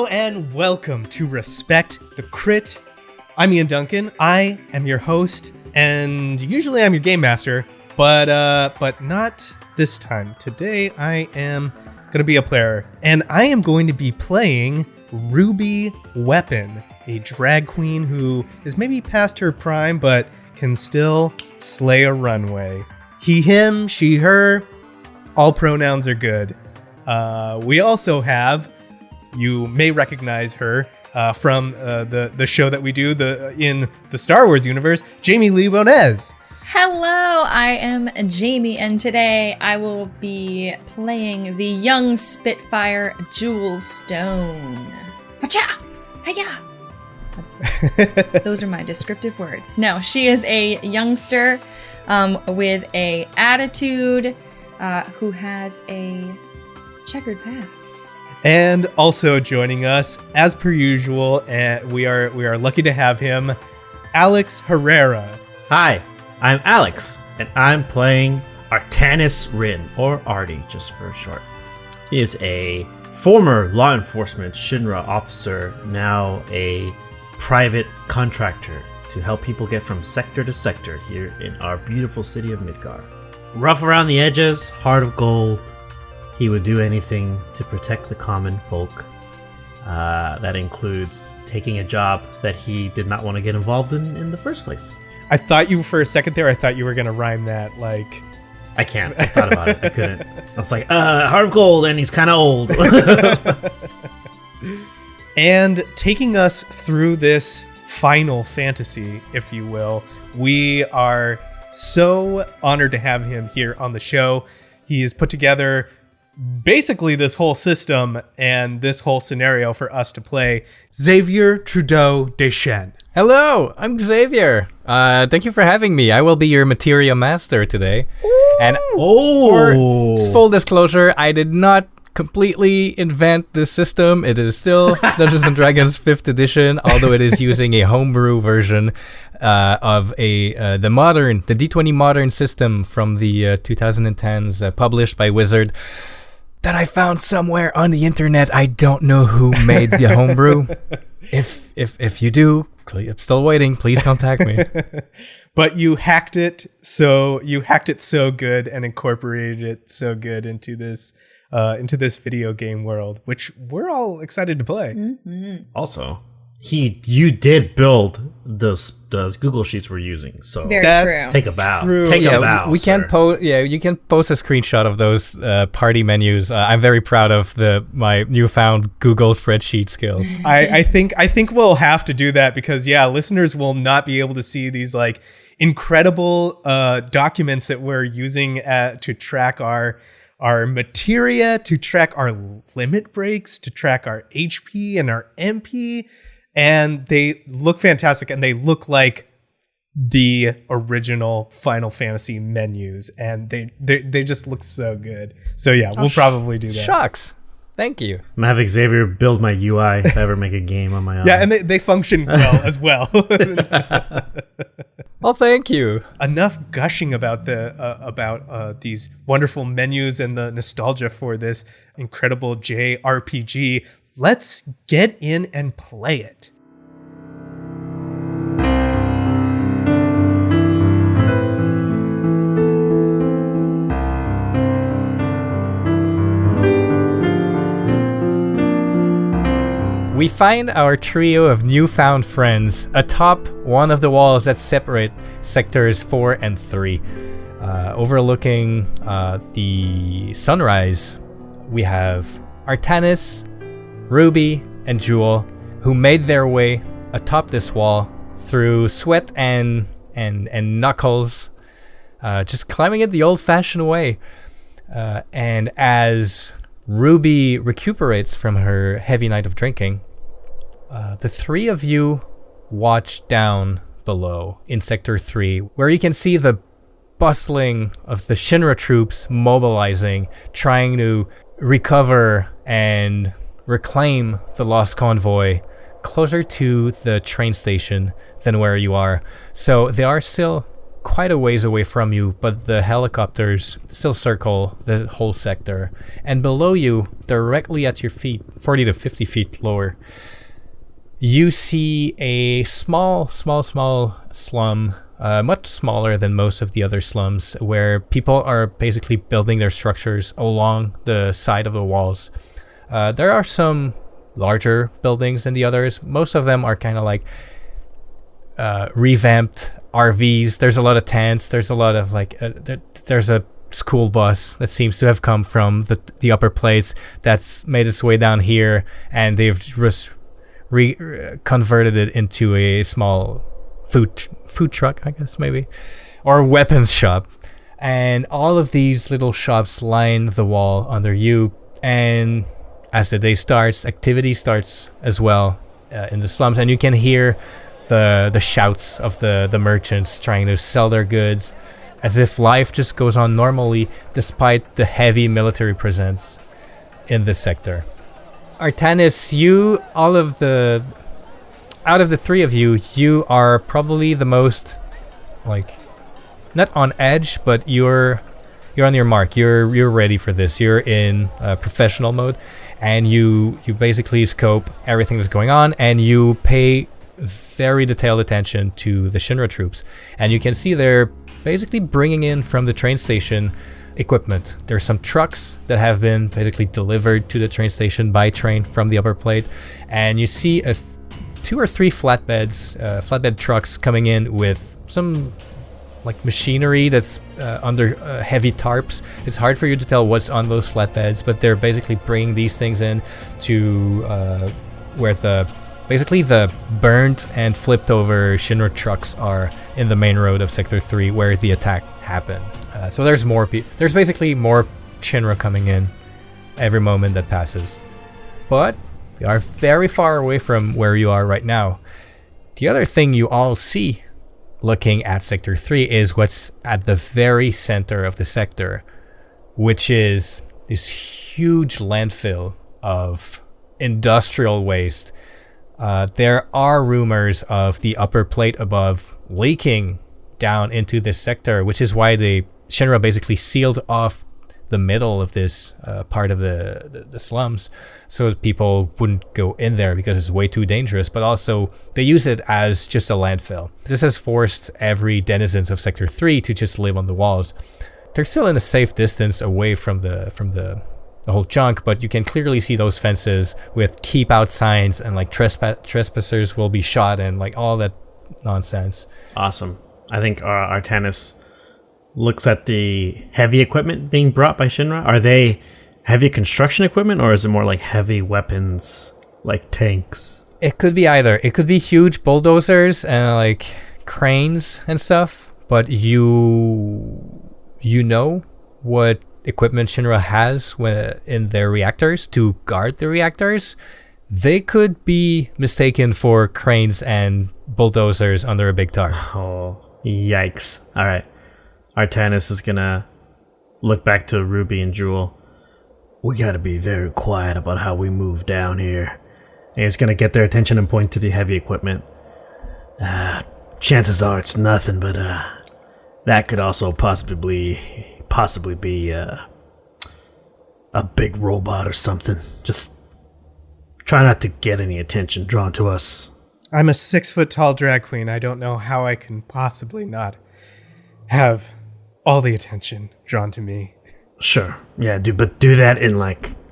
Hello and welcome to Respect the Crit. I'm Ian Duncan. I am your host, and usually I'm your game master, but not this time. Today I am going to be a player, and I am going to be playing Ruby Weapon, a drag queen who is maybe past her prime, but can still slay a runway. He, him, she, her, all pronouns are good. We also have, you may recognize her from the show that we do in the Star Wars universe, Jamie Lee-Bonés. Hello, I am Jamie, and today I will be playing the young Spitfire Jewel Stone. Wacha! Hiya! Those are my descriptive words. No, she is a youngster with a attitude who has a checkered past. And also joining us, as per usual, and we are lucky to have him, Alex Herrera. Hi, I'm Alex, and I'm playing Artanis Rinn, or Artie, just for short. He is a former law enforcement Shinra officer, now a private contractor to help people get from sector to sector here in our beautiful city of Midgar. Rough around the edges, heart of gold. He would do anything to protect the common folk. That includes taking a job that he did not want to get involved in the first place. I thought you, for a second there, I thought you were going to rhyme that, like... I can't. I thought about it. I couldn't. I was like, heart of gold, and he's kind of old. And taking us through this final fantasy, if you will, we are so honored to have him here on the show. He has put together basically this whole system and this whole scenario for us to play. Xavier Trudeau-Deschênes. Hello, I'm Xavier. Thank you for having me. I will be your Materia master today. Ooh. And for full disclosure, I did not completely invent this system. It is still Dungeons & Dragons 5th edition, although it is using a homebrew version of the D20 modern system from the 2010s, published by Wizard, that I found somewhere on the internet. I don't know who made the homebrew. If you do, I'm still waiting. Please contact me. But you hacked it so good and incorporated it so good into this video game world, which we're all excited to play. Mm-hmm. Also, you did build those Google Sheets we're using, so Very true. Take a bow. True. Take a bow. We can post. Yeah, you can post a screenshot of those party menus. I'm very proud of my newfound Google spreadsheet skills. I think we'll have to do that because listeners will not be able to see these like incredible documents that we're using to track our materia, to track our limit breaks, to track our HP and our MP. And they look fantastic, and they look like the original Final Fantasy menus, and they just look so good. So we'll probably do that. Shucks. Thank you. I'm having Xavier build my UI if I ever make a game on my own. Yeah, and they function well as well. Well, thank you. Enough gushing about these wonderful menus and the nostalgia for this incredible JRPG. Let's get in and play it. We find our trio of newfound friends atop one of the walls that separate sectors 4 and 3. Overlooking the sunrise, we have Artanis, Ruby, and Jewel, who made their way atop this wall through sweat and knuckles, just climbing it the old-fashioned way. And as Ruby recuperates from her heavy night of drinking, the three of you watch down below in Sector 3, where you can see the bustling of the Shinra troops mobilizing, trying to recover and reclaim the lost convoy closer to the train station than where you are. So they are still quite a ways away from you, but the helicopters still circle the whole sector. And below you, directly at your feet, 40 to 50 feet lower, you see a small slum, much smaller than most of the other slums, where people are basically building their structures along the side of the walls. There are some larger buildings than the others. Most of them are kind of like revamped RVs. There's a lot of tents. There's a lot of there's a school bus that seems to have come from the upper plates that's made its way down here, and they've just converted it into a small food truck, I guess, maybe, or weapons shop. And all of these little shops line the wall under you, and as the day starts, activity starts as well in the slums, and you can hear the shouts of the merchants trying to sell their goods, as if life just goes on normally despite the heavy military presence in this sector. Artanis, out of the three of you, you are probably the most, not on edge, but you're on your mark. You're ready for this. You're in professional mode, and you basically scope everything that's going on, and you pay very detailed attention to the Shinra troops. And you can see they're basically bringing in from the train station equipment. There's some trucks that have been basically delivered to the train station by train from the upper plate, and you see two or three flatbed trucks coming in with some machinery that's under heavy tarps. It's hard for you to tell what's on those flatbeds, but they're basically bringing these things in to where the burnt and flipped over Shinra trucks are in the main road of Sector 3 where the attack happened. So there's there's basically more Shinra coming in every moment that passes. But we are very far away from where you are right now. The other thing you all see looking at Sector 3 is what's at the very center of the sector, which is this huge landfill of industrial waste. There are rumors of the upper plate above leaking down into this sector, which is why the Shinra basically sealed off the middle of this part of the slums so that people wouldn't go in there because it's way too dangerous, but also they use it as just a landfill. This has forced every denizens of Sector 3 to just live on the walls. They're still in a safe distance away from the whole junk, but you can clearly see those fences with keep out signs and trespassers will be shot and all that nonsense. Awesome. I think Artanis looks at the heavy equipment being brought by Shinra. Are they heavy construction equipment, or is it more like heavy weapons, like tanks? It could be either. It could be huge bulldozers and cranes and stuff, but you know what equipment Shinra has in their reactors to guard the reactors. They could be mistaken for cranes and bulldozers under a big tarp. Oh, yikes. All right. Artanis is gonna look back to Ruby and Jewel. We gotta be very quiet about how we move down here. And he's gonna get their attention and point to the heavy equipment. Chances are it's nothing, but that could also possibly be a big robot or something. Just try not to get any attention drawn to us. I'm a 6-foot-tall drag queen. I don't know how I can possibly not have all the attention drawn to me. Sure, yeah, but do that in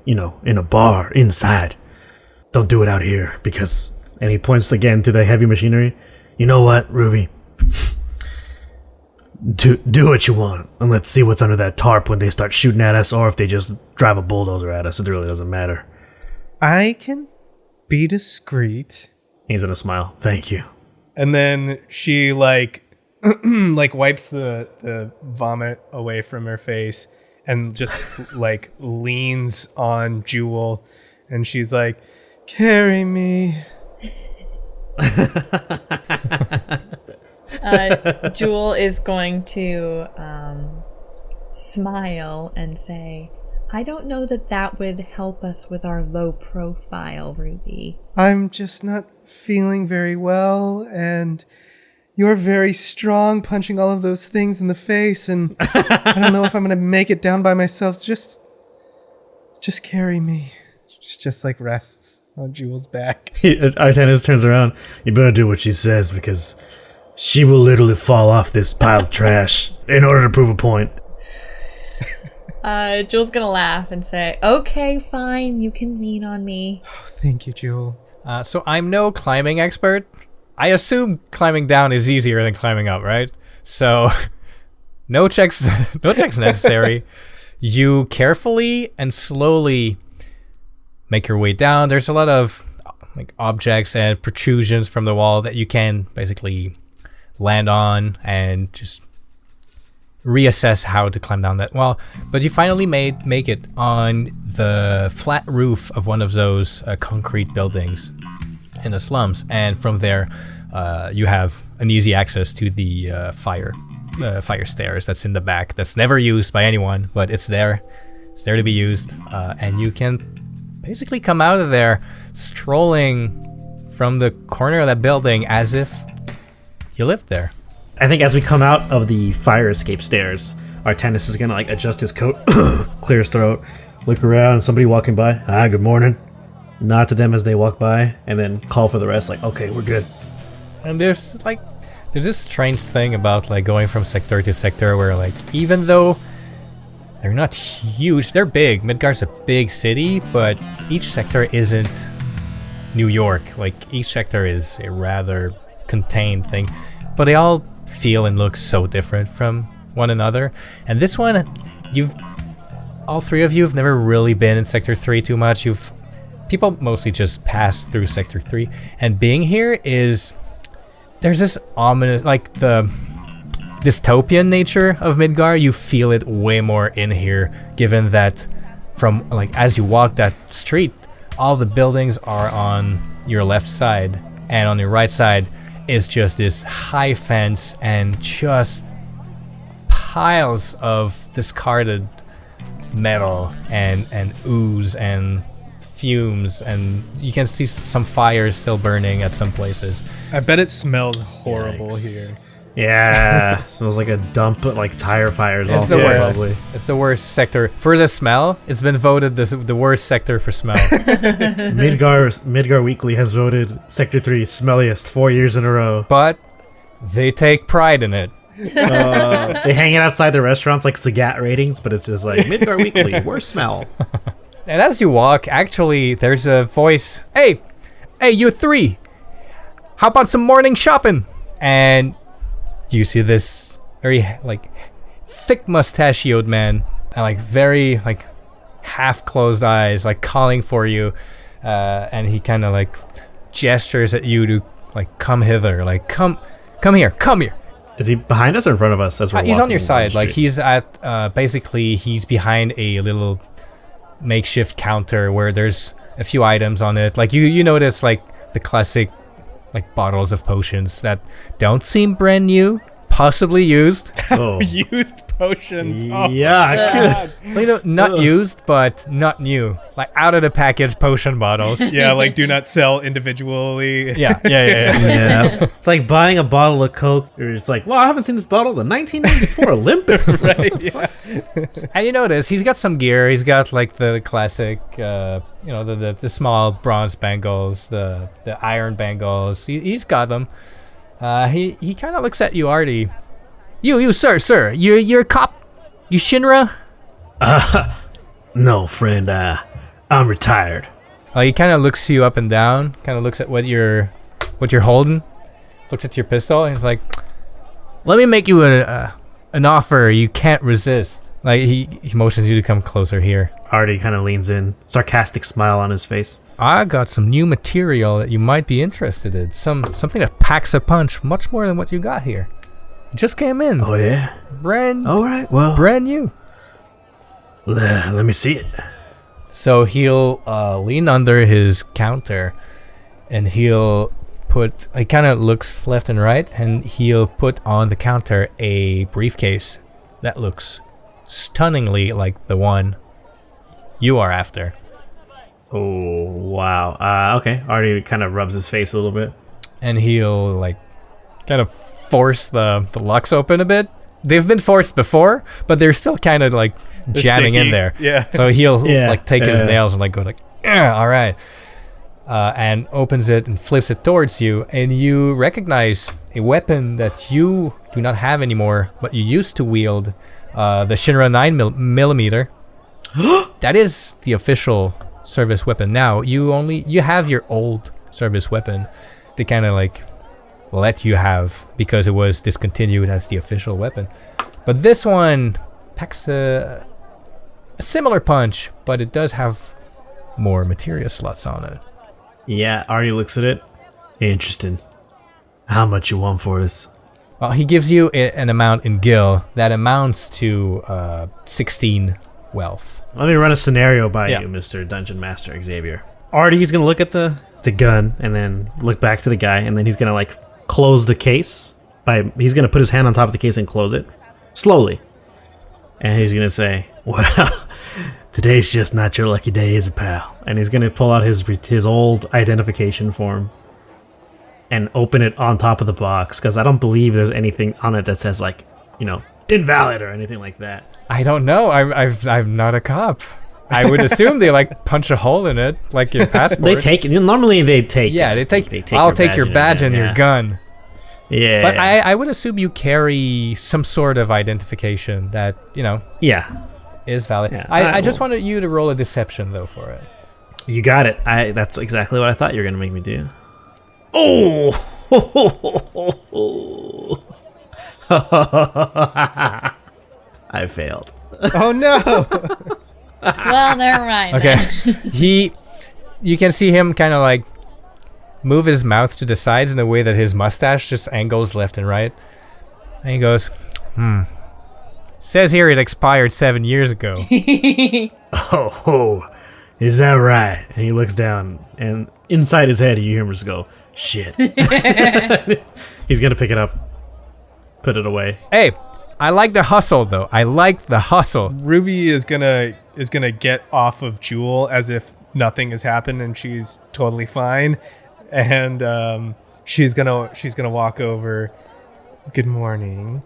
in a bar, inside. Don't do it out here, because... And he points again to the heavy machinery. You know what, Ruby? Do what you want, and let's see what's under that tarp when they start shooting at us, or if they just drive a bulldozer at us. It really doesn't matter. I can be discreet. He's gonna smile. Thank you. And then she wipes the vomit away from her face and just leans on Jewel, and she's like, "Carry me." Jewel is going to smile and say, I don't know that would help us with our low profile, Ruby. I'm just not feeling very well, and You're very strong, punching all of those things in the face, and I don't know if I'm gonna make it down by myself. Just carry me. Just like rests on Jewel's back. Artanis turns around. You better do what she says, because she will literally fall off this pile of trash in order to prove a point. Jewel's gonna laugh and say, okay, fine, you can lean on me. Oh, thank you, Jewel. So I'm no climbing expert. I assume climbing down is easier than climbing up, right? So no checks necessary. You carefully and slowly make your way down. There's a lot of like objects and protrusions from the wall that you can basically land on and just reassess how to climb down that wall. But you finally make it on the flat roof of one of those concrete buildings in the slums, and from there you have an easy access to the fire stairs that's in the back, that's never used by anyone, but it's there to be used, and you can basically come out of there strolling from the corner of that building as if you lived there. I think as we come out of the fire escape stairs, Artanis is gonna like adjust his coat, clear his throat, look around, somebody walking by, good morning, nod to them as they walk by, and then call for the rest, like, okay, we're good. And there's this strange thing about like going from sector to sector where like even though they're not huge, they're big. Midgar's a big city, but each sector isn't New York. Like each sector is a rather contained thing, but they all feel and look so different from one another. And this one, all three of you have never really been in Sector 3 too much. People mostly just pass through Sector 3, and being here there's this ominous, like the dystopian nature of Midgar. You feel it way more in here, given that from like as you walk that street, all the buildings are on your left side, and on your right side is just this high fence and just piles of discarded metal and ooze and fumes, and you can see some fires still burning at some places. I bet it smells horrible Yikes. here. Yeah, smells like a dump, like tire fires. It's also the worst. probably. It's the worst sector for the smell. It's been voted the worst sector for smell. Midgar Weekly has voted Sector 3 smelliest 4 years in a row. But they take pride in it. They hang it outside the restaurants like Sagat ratings, but it's just like Midgar Weekly, worst smell. And as you walk, actually, there's a voice. Hey, you three. How about some morning shopping? And you see this very like thick mustachioed man and like very like half closed eyes, like calling for you, and he kind of like gestures at you to like come hither, like come here. Is he behind us or in front of us as we're He's walking on your side, like street? he's at basically he's behind a little makeshift counter where there's a few items on it. Like you notice like the classic like bottles of potions that don't seem brand new, possibly used. Oh. Used potions. Oh, Yeah. Well, not used, but not new. Like out of the package potion bottles. yeah, like do not sell individually. Yeah. Yeah. It's like buying a bottle of Coke. Or it's like, well, I haven't seen this bottle in the 1994 Olympics. Right, yeah. And you notice he's got some gear. He's got like the classic, the small bronze bangles, the iron bangles. He's got them. He kind of looks at you, Artie. You, sir. You're a cop. You Shinra? No, friend. I'm retired. He kind of looks you up and down. Kind of looks at what you're holding. Looks at your pistol. And he's like, "Let me make you an offer you can't resist." Like he motions you to come closer here. Artie kind of leans in, sarcastic smile on his face. I got some new material that you might be interested in. Something that packs a punch much more than what you got here. It just came in. Oh yeah. All right. Well, brand new. Let me see it. So he'll lean under his counter, and he kind of looks left and right, and he'll put on the counter a briefcase that looks stunningly like the one you are after. Oh wow. Okay. Artie kind of rubs his face a little bit. And he'll like kind of force the locks open a bit. They've been forced before, but they're still kind of like jamming in there. Yeah. So he'll like take his nails and like go like, all right, and opens it and flips it towards you, and you recognize a weapon that you do not have anymore, but you used to wield, the Shinra 9mm. That is the official service weapon now. You have your old service weapon to kind of like let you have because it was discontinued as the official weapon. But this one packs a similar punch, but it does have more materia slots on it. Yeah, Artie looks at it. Interesting. How much you want for this? Well, he gives you an amount in gil that amounts to 16 wealth. Let me run a scenario by you, Mr. Dungeon Master Xavier. Artie's gonna look at the gun and then look back to the guy, and then he's gonna like close the case he's gonna put his hand on top of the case and close it slowly, and he's gonna say, "Well, today's just not your lucky day, is it, pal?" And he's gonna pull out his old identification form and open it on top of the box, because I don't believe there's anything on it that says like, invalid or anything like that. I don't know. I'm not a cop. I would assume they like punch a hole in it, like your passport. They take it. Normally they take. Yeah, it. they take. I'll take your badge and your gun. Yeah. But I would assume you carry some sort of identification that Yeah. is valid. Yeah, I just wanted you to roll a deception though for it. You got it. That's exactly what I thought you were gonna make me do. Oh. I failed. Oh no. Well, never mind. Okay. You can see him kind of like move his mouth to the sides in a way that his mustache just angles left and right. And he goes, says here it expired 7 years ago. Oh, is that right? And he looks down, and inside his head, you hear him just go, shit. He's gonna pick it up, put it away. Hey, I like the hustle though. I like the hustle. Ruby is gonna get off of Jewel as if nothing has happened and she's totally fine, and she's gonna walk over. Good morning.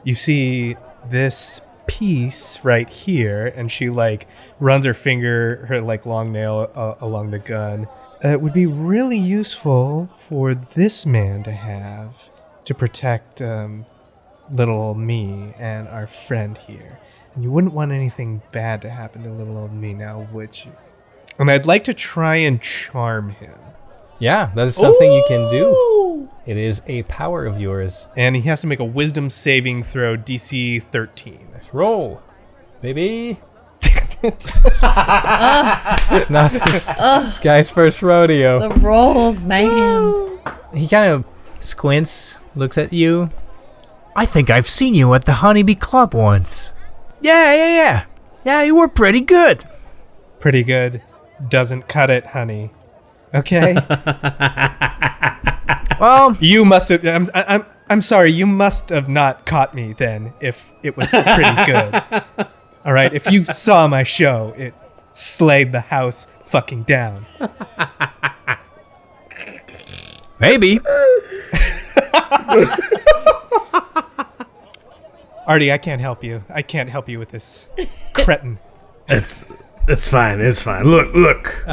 You see this piece right here, and she like runs her like long nail along the gun. It would be really useful for this man to have to protect little old me and our friend here. And you wouldn't want anything bad to happen to little old me now, would you? And I'd like to try and charm him. Yeah, that is something you can do. It is a power of yours. And he has to make a wisdom saving throw, DC 13. Let's roll, baby. It's not this guy's first rodeo. The rolls, man. He kind of squints, looks at you. I think I've seen you at the Honeybee Club once. Yeah, you were pretty good. Pretty good. Doesn't cut it, honey. Okay. Well, you must have. I'm sorry. You must have not caught me then. If it was pretty good. All right. If you saw my show, it slayed the house fucking down. Maybe. Artie, I can't help you. I can't help you with this cretin. It's fine. It's fine. Look.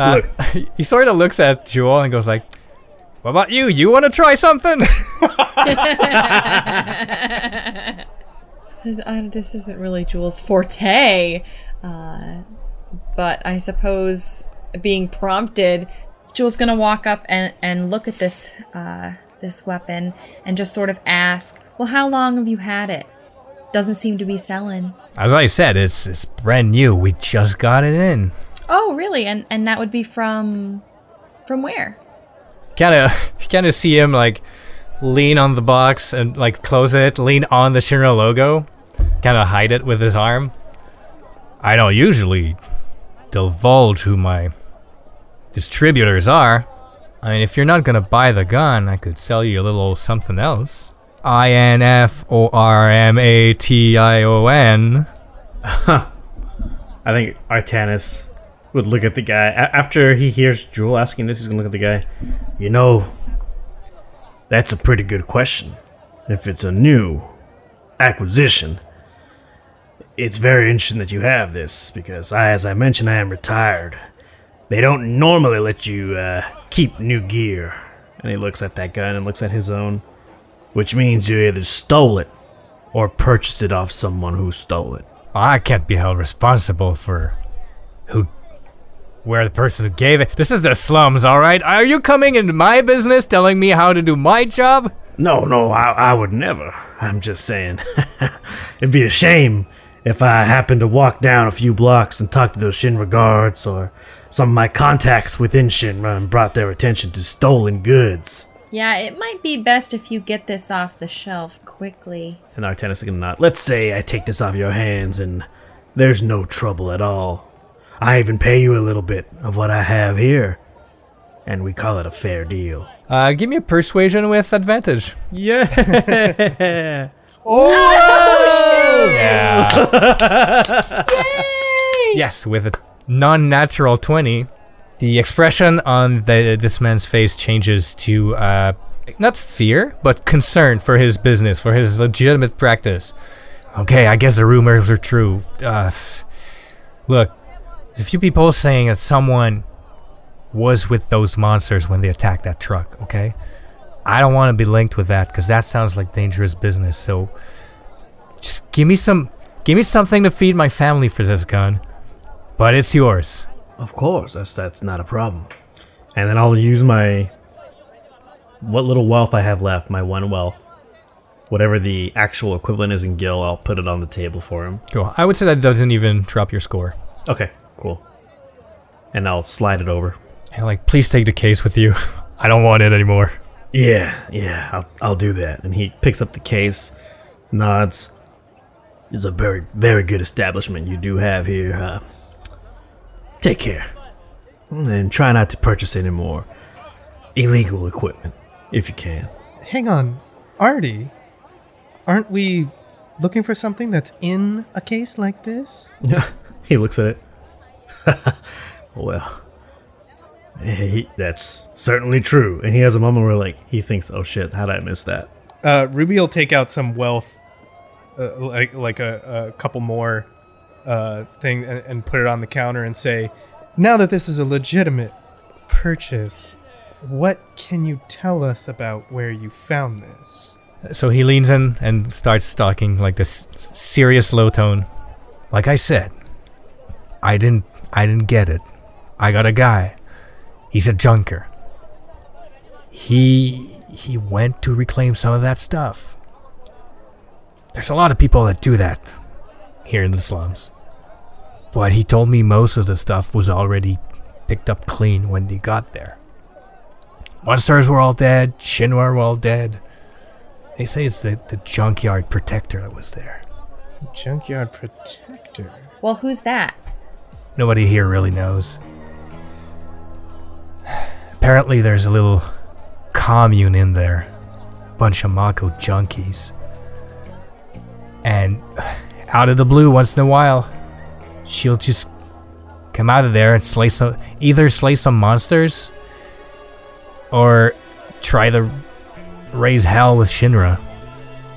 He sort of looks at Jewel and goes like, "What about you? You want to try something?" This isn't really Jewel's forte, but I suppose being prompted, Jewel's gonna walk up and look at this weapon and just sort of ask, "Well, how long have you had it? Doesn't seem to be selling." As I said, it's brand new. We just got it in. Oh, really? And that would be from where? Kind of see him like lean on the box and like close it, lean on the Shinra logo, kind of hide it with his arm. I don't usually divulge who my distributors are. I mean, if you're not gonna buy the gun, I could sell you a little something else. INFORMATION. I think Artanis would look at the guy after he hears Jewel asking this. He's gonna look at the guy. That's a pretty good question. if it's a new acquisition, it's very interesting that you have this, because as I mentioned, I am retired. They don't normally let you keep new gear. And he looks at that gun and looks at his own, which means you either stole it or purchased it off someone who stole it. I can't be held responsible for where the person who gave it. This is the slums, all right? Are you coming into my business telling me how to do my job? No, I would never. I'm just saying. It'd be a shame if I happened to walk down a few blocks and talk to those Shinra guards or some of my contacts within Shinra and brought their attention to stolen goods. Yeah, it might be best if you get this off the shelf quickly. And Artanis is gonna nod. Let's say I take this off your hands and there's no trouble at all. I even pay you a little bit of what I have here. And we call it a fair deal. Give me a persuasion with advantage. Yeah. Oh, Yeah. Yay! Yes, with a non-natural 20, the expression on this man's face changes to not fear, but concern for his business, for his legitimate practice. Okay, I guess the rumors are true. Look, there's a few people saying that someone was with those monsters when they attacked that truck, okay? I don't want to be linked with that because that sounds like dangerous business. So just give me something to feed my family for this gun. But it's yours. Of course, that's not a problem. And then I'll use what little wealth I have left, my one wealth. Whatever the actual equivalent is in Gil, I'll put it on the table for him. Cool. I would say that doesn't even drop your score. Okay, cool. And I'll slide it over. And please take the case with you. I don't want it anymore. Yeah, I'll do that. And he picks up the case, nods. It's a very, very good establishment you do have here. Take care. And try not to purchase any more illegal equipment, if you can. hang on. Artie, aren't we looking for something that's in a case like this? He looks at it. Well, that's certainly true. And he has a moment where, he thinks, oh shit, how did I miss that? Ruby will take out some wealth, like a couple more thing, and put it on the counter and say, now that this is a legitimate purchase, what can you tell us about where you found this? So he leans in and starts talking like this serious low tone. Like I said, I didn't get it. I got a guy. He's a junker. He went to reclaim some of that stuff. There's a lot of people that do that here in the slums. But he told me most of the stuff was already picked up clean when he got there. Monsters were all dead. Shinra were all dead. They say it's the junkyard protector that was there. Junkyard protector? Well, who's that? Nobody here really knows. Apparently there's a little commune in there. Bunch of Mako junkies. And out of the blue, once in a while, she'll just come out of there and either slay some monsters or try to raise hell with Shinra.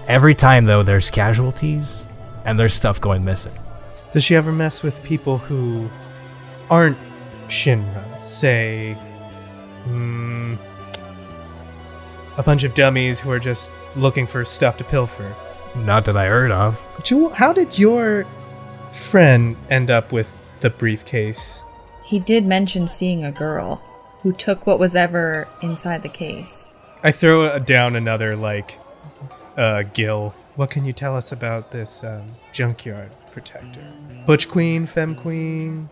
Every time, though, there's casualties and there's stuff going missing. Does she ever mess with people who aren't Shinra? Say, a bunch of dummies who are just looking for stuff to pilfer. Not that I heard of. Jewel, how did your friend end up with the briefcase? He did mention seeing a girl who took what was ever inside the case. I throw down another, Gil. What can you tell us about this junkyard protector? Butch queen, femme queen?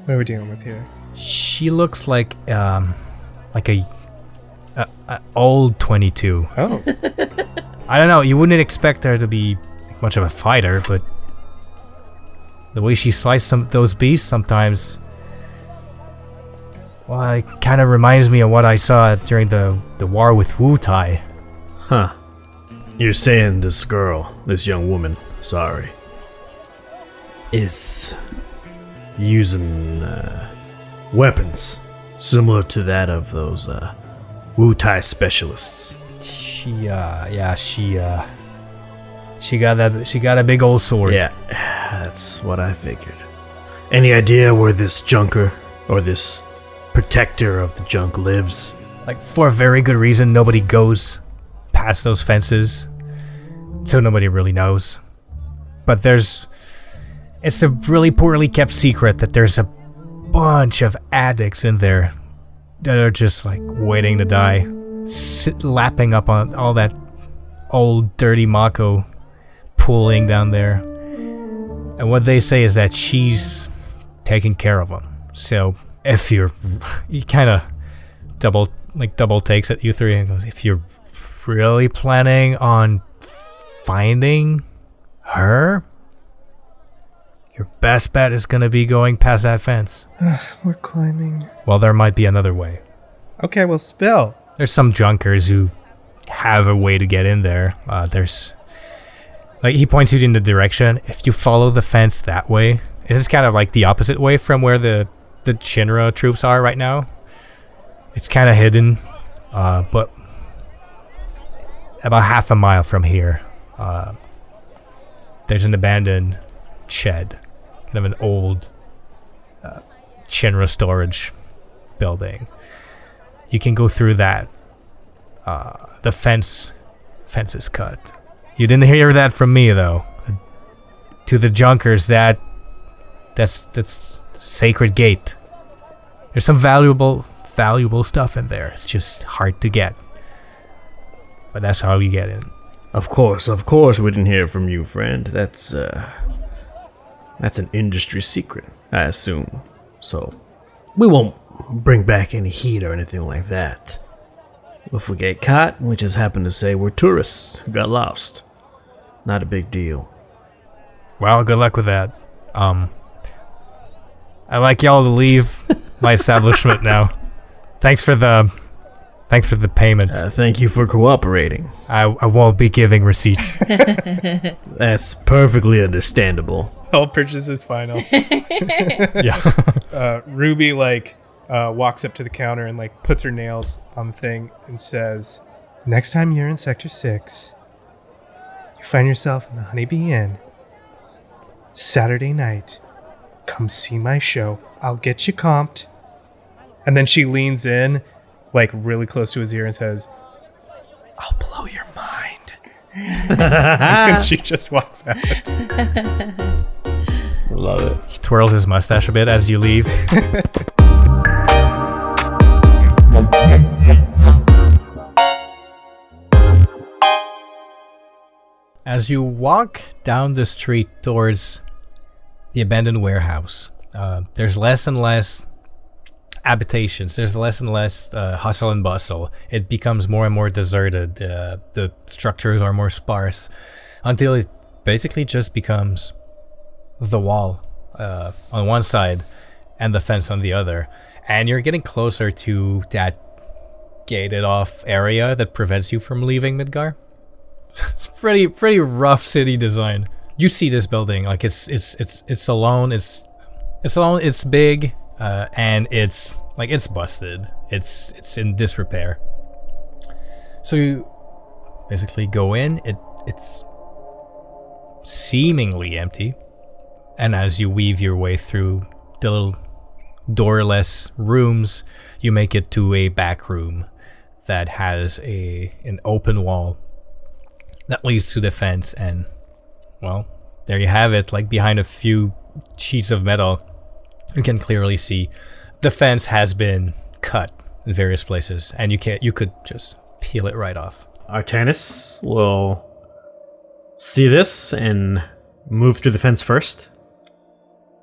What are we dealing with here? She looks like a old 22. Oh. I don't know, you wouldn't expect her to be much of a fighter, but the way she sliced those beasts sometimes, well, it kind of reminds me of what I saw during the war with Wu Tai. Huh. You're saying this girl, this young woman, sorry, is using weapons similar to that of those Wu Tai specialists. She got a big old sword. Yeah, that's what I figured. Any idea where this junker or this protector of the junk lives? Like, for a very good reason, nobody goes past those fences, so nobody really knows. But it's a really poorly kept secret that there's a bunch of addicts in there that are just like waiting to die, lapping up on all that old dirty Mako pooling down there. And what they say is that she's taking care of them. So if he kind of double takes at you three and goes, if you're really planning on finding her, your best bet is going to be going past that fence. We're climbing. Well, there might be another way. Okay, well, spill. There's some junkers who have a way to get in there. There's, like, he points you in the direction. If you follow the fence that way, it is kind of like the opposite way from where the Shinra troops are right now. It's kind of hidden, but about half a mile from here, there's an abandoned shed, kind of an old Shinra storage building. You can go through that. The fence is cut. You didn't hear that from me, though. To the junkers, that's sacred gate. There's some valuable stuff in there. It's just hard to get. But that's how you get in. Of course, we didn't hear from you, friend. That's an industry secret, I assume. So, we won't bring back any heat or anything like that. If we get caught, we just happen to say we're tourists who got lost. Not a big deal. Well, good luck with that. I'd like y'all to leave my establishment now. Thanks for the payment. Thank you for cooperating. I won't be giving receipts. That's perfectly understandable. All purchase is final. Yeah. Ruby walks up to the counter and puts her nails on the thing and says, "Next time you're in Sector 6, you find yourself in the Honeybee Inn, Saturday night, come see my show. I'll get you comped." And then she leans in, really close to his ear and says, "I'll blow your mind." And she just walks out. Love it. He twirls his mustache a bit as you leave. As you walk down the street towards the abandoned warehouse, there's less and less habitations. There's less and less hustle and bustle. It becomes more and more deserted. The structures are more sparse until it basically just becomes the wall on one side and the fence on the other. And you're getting closer to that gated off area that prevents you from leaving Midgar. It's pretty rough city design. You see this building, it's alone, it's big, and it's busted. It's in disrepair. So you basically go in, it's seemingly empty. And as you weave your way through the little doorless rooms, you make it to a back room that has an open wall that leads to the fence, and well, there you have it. Behind a few sheets of metal, you can clearly see the fence has been cut in various places, and you could just peel it right off. Artanis will see this and move through the fence first.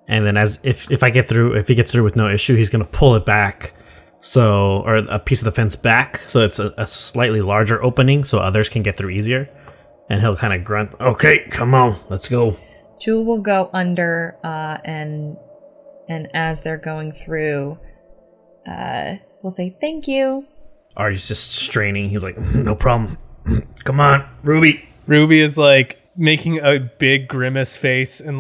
And then if he gets through with no issue, he's gonna pull it back, or a piece of the fence back, so it's a slightly larger opening, so others can get through easier. And he'll kind of grunt, "Okay, come on, let's go." Jewel will go under, and as they're going through, we'll say thank you. Artie's just straining. He's like, "No problem. Come on, Ruby." Ruby is making a big grimace face and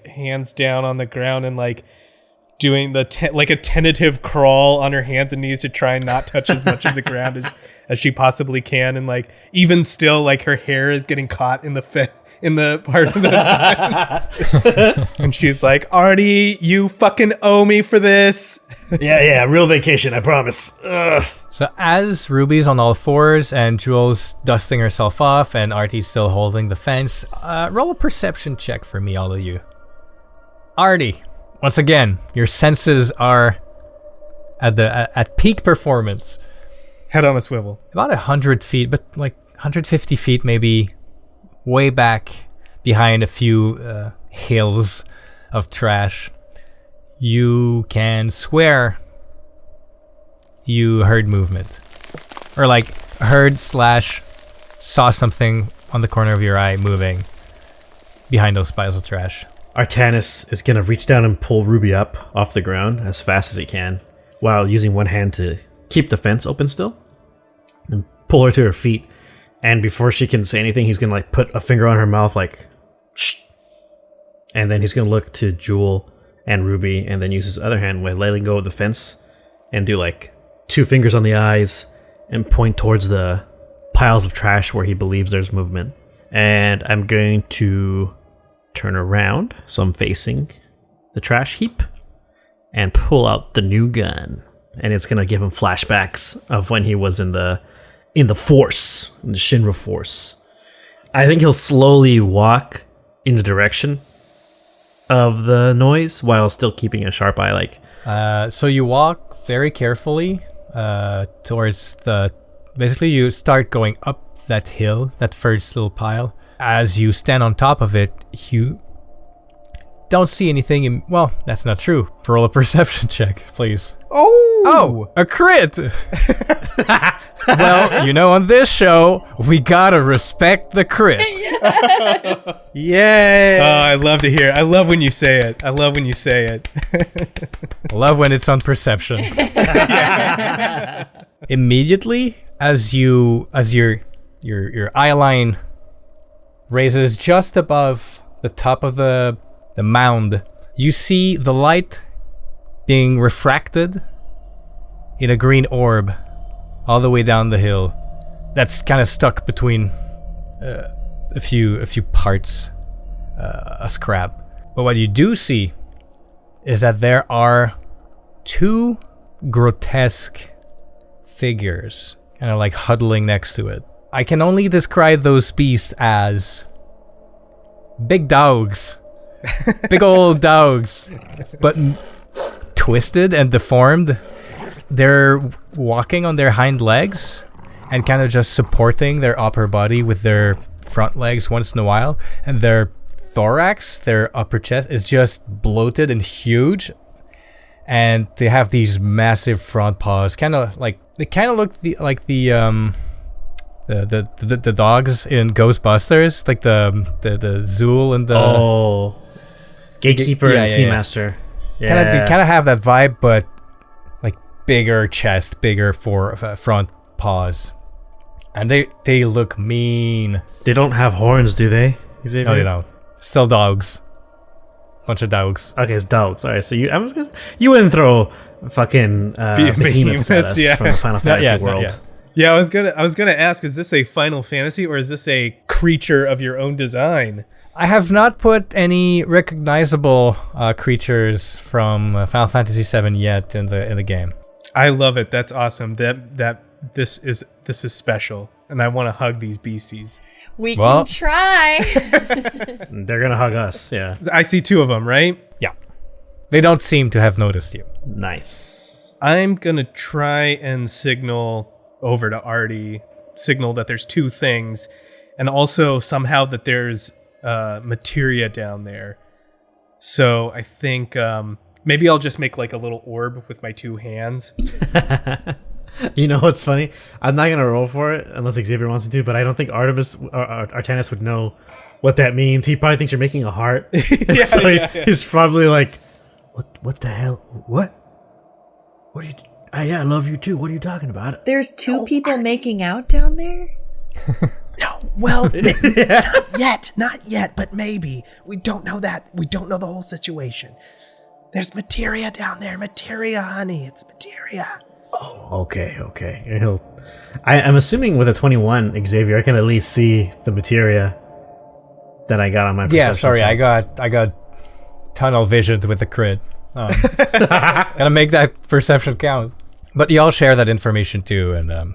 hands down on the ground and doing the like a tentative crawl on her hands and knees to try and not touch as much of the ground as she possibly can, and like even still, like her hair is getting caught in the in the part of the fence. And she's like, Artie, you fucking owe me for this. Yeah, real vacation, I promise. Ugh. So as Ruby's on all fours and Jewel's dusting herself off and Artie's still holding the fence, roll a perception check for me, all of you. Artie, once again, your senses are at peak performance. Head on a swivel. About 100 feet, but like 150 feet maybe, way back behind a few hills of trash. You can swear you heard movement. Or like heard / saw something on the corner of your eye moving behind those piles of trash. Artanis is going to reach down and pull Ruby up off the ground as fast as he can, while using one hand to keep the fence open still, and pull her to her feet. And before she can say anything, he's going to like put a finger on her mouth like, shh. And then he's going to look to Jewel and Ruby, and then use his other hand with letting go of the fence and do like 2 fingers on the eyes and point towards the piles of trash where he believes there's movement. And I'm going to turn around, so I'm facing the trash heap, and pull out the new gun. And it's going to give him flashbacks of when he was in the force, in the Shinra force. I think he'll slowly walk in the direction of the noise while still keeping a sharp eye. Like, so you walk very carefully towards the... Basically, you start going up that hill, that first little pile. As you stand on top of it, you don't see anything. Well, that's not true. Roll a perception check, please. Oh, a crit! Well, on this show, we gotta respect the crit. Yes. yay! Oh, I love to hear it. I love when you say it. I love when it's on perception. Immediately, as your eye line raises just above the top of the mound, you see the light being refracted in a green orb all the way down the hill. That's kind of stuck between a few parts, a scrap. But what you do see is that there are 2 grotesque figures kind of like huddling next to it. I can only describe those beasts as big dogs. Big old dogs. But twisted and deformed. They're walking on their hind legs and kind of just supporting their upper body with their front legs once in a while. And their thorax, their upper chest, is just bloated and huge. And they have these massive front paws, kind of like... They kind of look like the dogs in Ghostbusters, like the Zool and the Gatekeeper and Keymaster. Yeah. They kind of have that vibe, but like bigger chest, bigger front paws, and they look mean. They don't have horns, do they? No, they don't. Still dogs. Bunch of dogs. Okay, it's dogs. All right, so you wouldn't throw fucking behemoths at us from the Final Fantasy world. Yeah, I was gonna ask, is this a Final Fantasy or is this a creature of your own design? I have not put any recognizable creatures from Final Fantasy VII yet in the game. I love it. That's awesome. That this is special, and I want to hug these beasties. We can try. They're gonna hug us. Yeah. I see 2 of them, right? Yeah. They don't seem to have noticed you. Nice. I'm gonna try and signal over to Artie, signal that there's 2 things, and also somehow that there's materia down there. So I think maybe I'll just make like a little orb with my 2 hands. You know what's funny? I'm not gonna roll for it unless Xavier wants to, but I don't think Artanis would know what that means. He probably thinks you're making a heart. He's probably like, what the hell? What are you? I love you too. What are you talking about? There's 2 people making out down there? No, well, not yet, but maybe. We don't know that. We don't know the whole situation. There's materia down there. Materia, honey. It's materia. Oh, okay. And I'm assuming with a 21, Xavier, I can at least see the materia that I got on my perception. Yeah, sorry, check. I got tunnel visioned with the crit. Gotta make that perception count. But y'all share that information too, and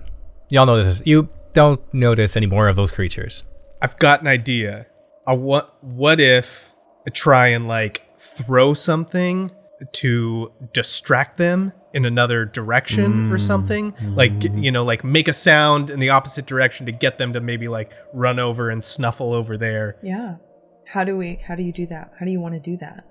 y'all notice. You don't notice any more of those creatures. I've got an idea. What if I try and like throw something to distract them in another direction or something? Like, you know, like make a sound in the opposite direction to get them to maybe like run over and snuffle over there. Yeah. How do you do that? How do you want to do that?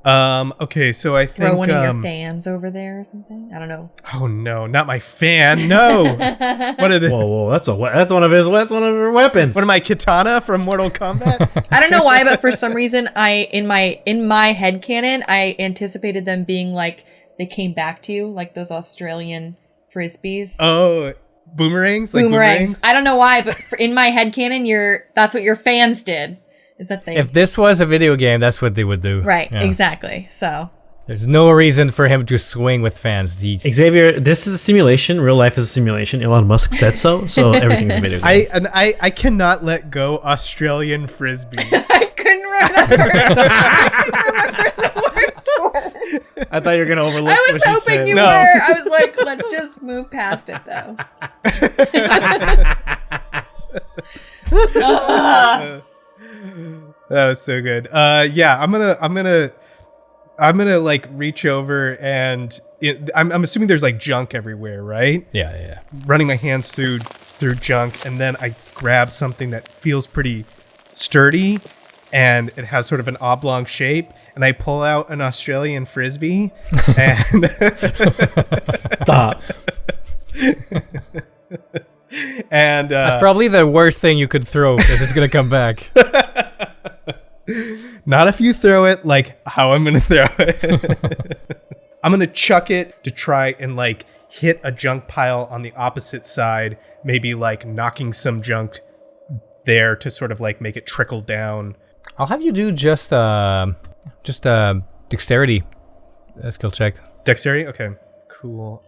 Okay, so I think Throw one of your fans over there or something? I don't know. Oh no, not my fan. No. What are the Whoa, that's one of her weapons. What am I, Katana from Mortal Kombat? I don't know why, but for some reason in my headcanon, I anticipated them being like they came back to you, like those Australian frisbees. Oh, boomerangs? Like boomerangs. I don't know why, but in my headcanon, that's what your fans did. Is that they? If this was a video game, that's what they would do. Right, Yeah. exactly. So There's no reason for him to swing with fans. Xavier, this is a simulation. Real life is a simulation. Elon Musk said so, so everything's a video game. I cannot let go Australian frisbees. I couldn't remember. I thought you were gonna overlook I was what she hoping said. you No. were. I was like, let's just move past it, though. That was so good. Yeah, I'm gonna like reach over and I'm assuming there's like junk everywhere, right? Yeah. Running my hands through junk, and then I grab something that feels pretty sturdy, and it has sort of an oblong shape, and I pull out an Australian frisbee, and Stop. and That's probably the worst thing you could throw because it's gonna come back. not if you throw it like how I'm gonna throw it. I'm gonna chuck it to try and like hit a junk pile on the opposite side, maybe like knocking some junk there to sort of like make it trickle down. I'll have you do just dexterity skill check. Dexterity? Okay, cool.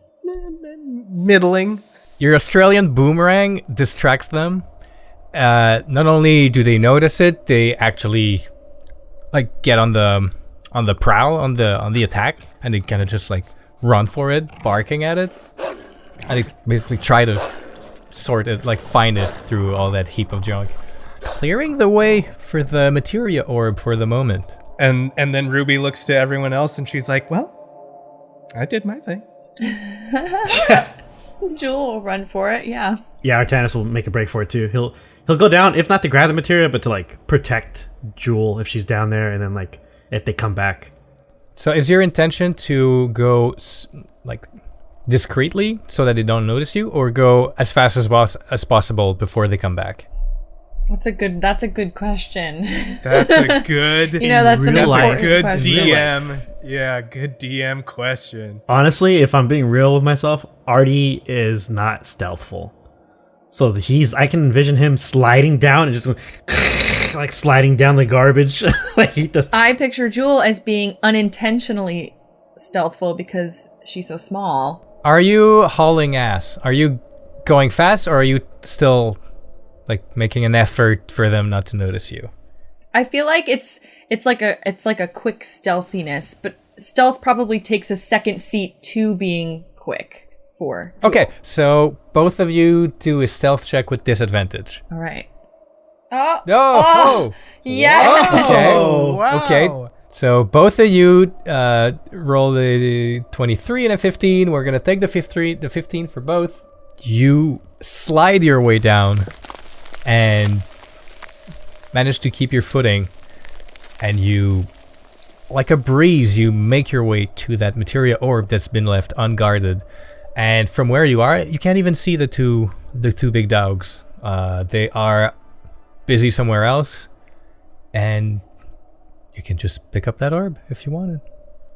Middling. Your Australian boomerang distracts them. Not only do they notice it, they actually like get on the prowl on the attack, and they kind of just like run for it, barking at it, and they basically try to sort it, like find it through all that heap of junk, clearing the way for the materia orb for the moment. And then Ruby looks to everyone else and she's like, well, I did my thing. Jewel will run for it, yeah. Yeah, Artanis will make a break for it too. He'll go down, if not to grab the materia, but to like protect Jewel if she's down there, and then like if they come back. So is your intention to go like discreetly so that they don't notice you, or go as fast as possible before they come back? That's a good question. That's a good, that's an important good question. DM. Yeah, good DM question. Honestly, if I'm being real with myself, Artie is not stealthful. So I can envision him sliding down and just like sliding down the garbage. Like he does. I picture Jewel as being unintentionally stealthful because she's so small. Are you hauling ass? Are you going fast, or are you still like making an effort for them not to notice you? I feel like it's like a quick stealthiness, but stealth probably takes a second seat to being quick for Jewel. Okay, so both of you do a stealth check with disadvantage. All right. Oh. Oh! Yeah. Okay. Oh, wow. Okay. So both of you roll a 23 and a 15. We're gonna take the 15 for both. You slide your way down and manage to keep your footing, and you, like a breeze, you make your way to that materia orb that's been left unguarded. And from where you are, you can't even see the two big dogs. They are busy somewhere else, and you can just pick up that orb if you wanted.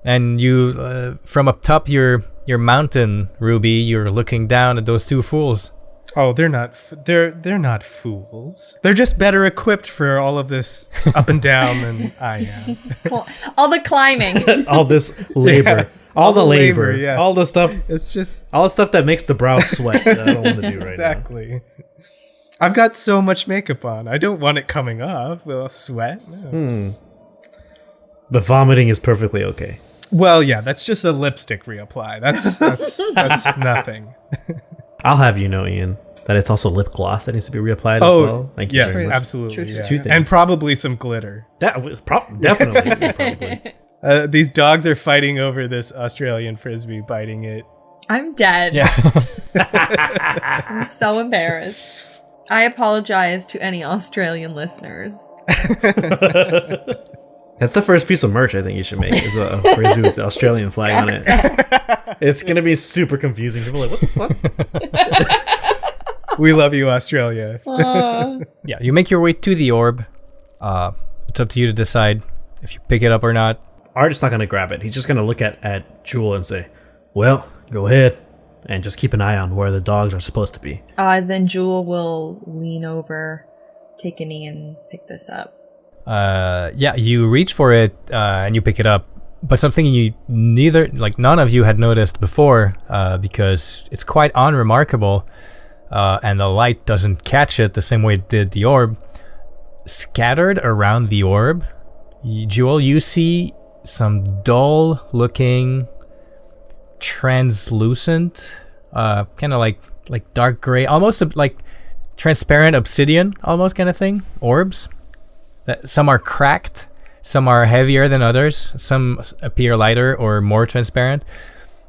And you, from up top your mountain, Ruby, you're looking down at those two fools. Oh, they're not. They're not fools. They're just better equipped for all of this up and down than I am. All the climbing. All this labor. All the labor. Yeah. All the stuff. It's just All the stuff that makes the brow sweat that I don't want to do right exactly. I've got so much makeup on. I don't want it coming off. Will sweat? No. now. The vomiting is perfectly okay. Well, yeah, that's just a lipstick reapply. That's nothing. I'll have you know, Ian, that it's also lip gloss that needs to be reapplied as well. Thank you yes, very much. absolutely. True. Yeah. Two things. And probably some glitter. That was definitely. Probably. These dogs are fighting over this Australian frisbee, biting it. I'm dead. Yeah. I'm so embarrassed. I apologize to any Australian listeners. That's the first piece of merch I think you should make, is a frisbee with the Australian flag on it. It's going to be super confusing. People are like, what the fuck? We love you, Australia. Yeah, you make your way to the orb. It's up to you to decide if you pick it up or not. Art's not going to grab it. He's just going to look at Jewel and say, well, go ahead. And just keep an eye on where the dogs are supposed to be. Then Jewel will lean over, take a knee, and pick this up. Yeah, you reach for it and you pick it up, but something none of you had noticed before, because it's quite unremarkable, and the light doesn't catch it the same way it did the orb. Scattered around the orb, Jewel, you see some dull-looking, translucent, kind of like dark gray, almost like transparent obsidian, almost kind of thing, orbs. Some are cracked, some are heavier than others, some appear lighter or more transparent,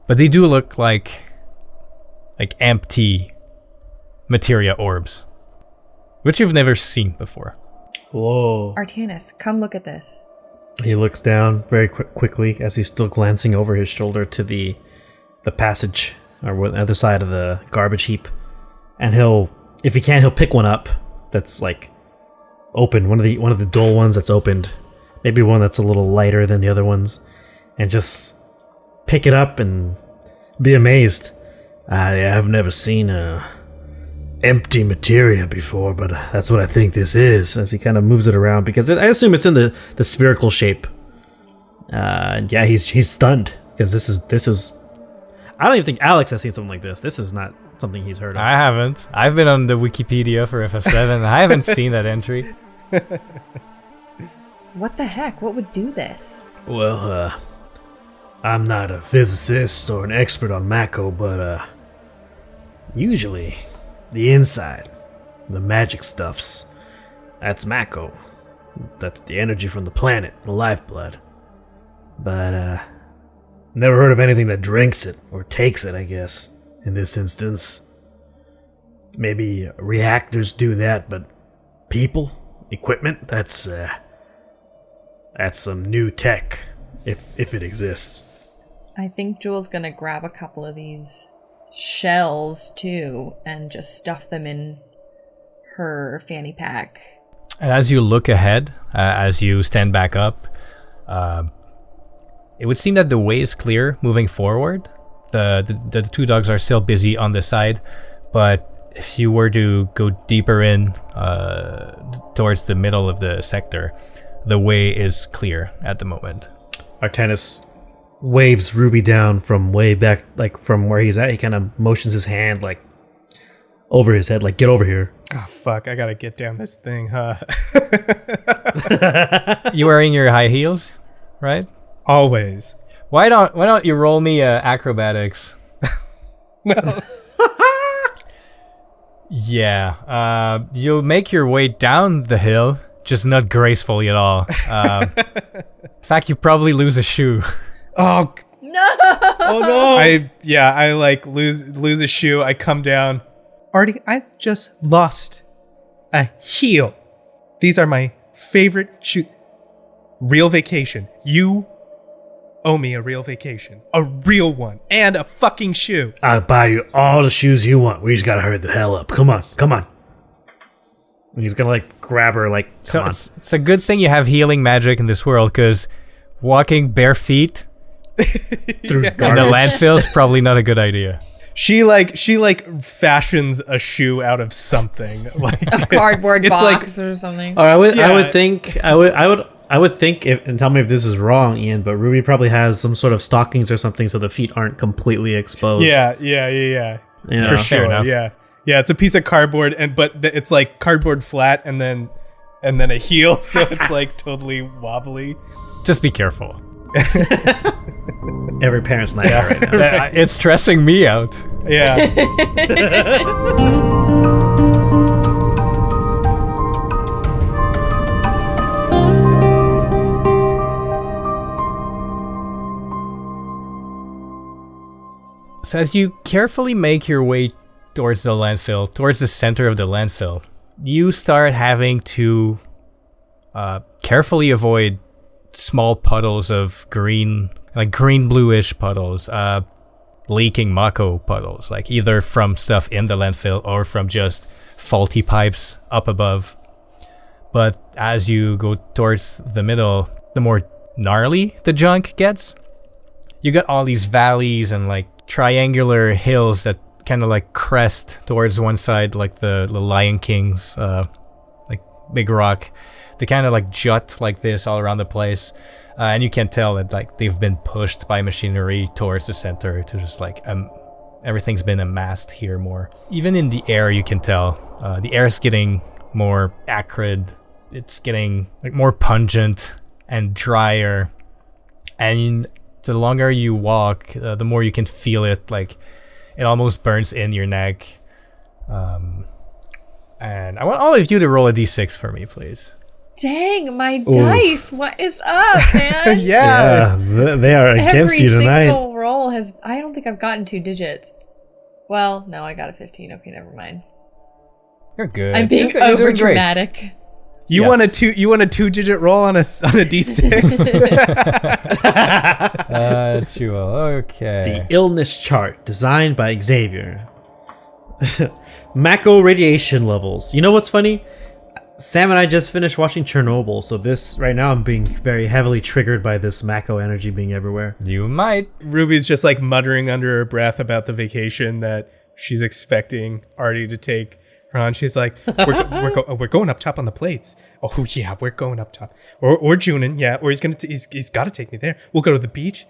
but they do look like empty materia orbs, which you've never seen before. Whoa. Artanis, come look at this. He looks down very quickly as he's still glancing over his shoulder to the passage, or the other side of the garbage heap. And if he can, he'll pick one up that's like open, one of the dull ones that's opened, maybe one that's a little lighter than the other ones, and just pick it up and be amazed. I've never seen empty materia before, but that's what I think this is, as he kind of moves it around, because I assume it's in the spherical shape. Yeah, he's stunned, because this is I don't even think Alex has seen something like this. This is not something he's heard of. I haven't. I've been on the Wikipedia for FF7. I haven't seen that entry. What the heck? What would do this? Well, I'm not a physicist or an expert on Mako, but usually the inside, the magic stuffs, that's Mako. That's the energy from the planet, the lifeblood. But never heard of anything that drinks it, or takes it, I guess, in this instance. Maybe reactors do that, but people, equipment, that's some new tech, if it exists. I think Jewel's gonna grab a couple of these shells too and just stuff them in her fanny pack. And as you look ahead, as you stand back up, it would seem that the way is clear moving forward. The two dogs are still busy on the side, but if you were to go deeper in towards the middle of the sector, the way is clear at the moment. Artanis waves Ruby down from way back, like from where he's at. He kind of motions his hand like over his head, like, get over here. Oh, fuck, I gotta get down this thing, huh? You wearing your high heels, right? Always. Why don't you roll me acrobatics? Well, Yeah, you'll make your way down the hill, just not gracefully at all. In fact, you probably lose a shoe. oh No! oh no! I like lose a shoe. I come down. Artie, I just lost a heel. These are my favorite shoe. Real vacation. You owe me a real vacation. A real one. And a fucking shoe. I'll buy you all the shoes you want. We just gotta hurry the hell up. Come on. And he's gonna like grab her, like, come on. It's a good thing you have healing magic in this world, because walking bare feet Through in the landfill is probably not a good idea. She like fashions a shoe out of something. Like A cardboard it's box or something. Or I would Yeah. think if, and tell me if this is wrong, Ian, but Ruby probably has some sort of stockings or something so the feet aren't completely exposed. Yeah. You know? For Fair sure. enough. Yeah. Yeah, it's a piece of cardboard but it's like cardboard flat and then a heel, so it's like totally wobbly. Just be careful. Every parent's nightmare right now. It's stressing me out. Yeah. So as you carefully make your way towards the landfill, towards the center of the landfill, you start having to carefully avoid small puddles of green, like green-bluish puddles, leaking Mako puddles, like either from stuff in the landfill or from just faulty pipes up above. But as you go towards the middle, the more gnarly the junk gets. You got all these valleys and like triangular hills that kind of like crest towards one side, like the Lion King's like big rock. They kind of like jut like this all around the place, and you can tell that like they've been pushed by machinery towards the center to just like everything's been amassed here more. Even in the air, you can tell the air is getting more acrid. It's getting like more pungent and drier, and the longer you walk, the more you can feel it. Like it almost burns in your neck. And I want all of you to roll a d6 for me, please. Dang, my dice. What is up, man? Yeah. They are against you tonight. Every single roll has... I don't think I've gotten 2 digits. Well, no, I got a 15. Okay, never mind. You're good. I'm being You're doing over great. dramatic. You Yes. want a 2-digit roll on a d6? Jewel, okay. The illness chart designed by Xavier. Mako radiation levels. You know what's funny? Sam and I just finished watching Chernobyl, so this right now I'm being very heavily triggered by this Mako energy being everywhere. You might. Ruby's just like muttering under her breath about the vacation that she's expecting Artie to take her on. She's like, we're going up top on the plates. Oh yeah, we're going up top. Or Junin, yeah. Or he's got to take me there. We'll go to the beach.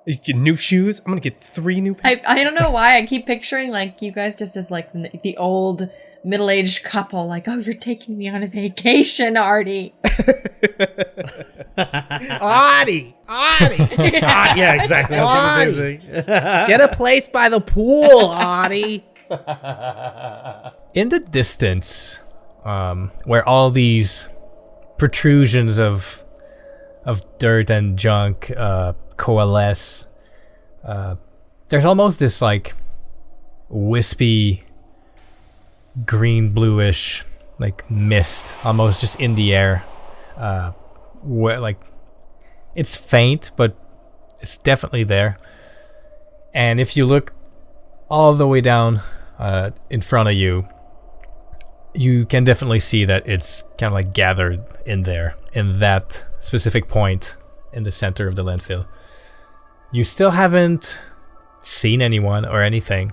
You get new shoes. I'm gonna get 3 new. I don't know why I keep picturing like you guys just as like the old middle-aged couple, like, oh, you're taking me on a vacation, Artie. Artie. Yeah, exactly. I was thinking the same thing. Get a place by the pool, Artie. In the distance, where all these protrusions of dirt and junk coalesce, there's almost this like wispy green bluish like mist almost just in the air, where like it's faint but it's definitely there. And if you look all the way down in front of you, you can definitely see that it's kind of like gathered in there in that specific point in the center of the landfill. You still haven't seen anyone or anything,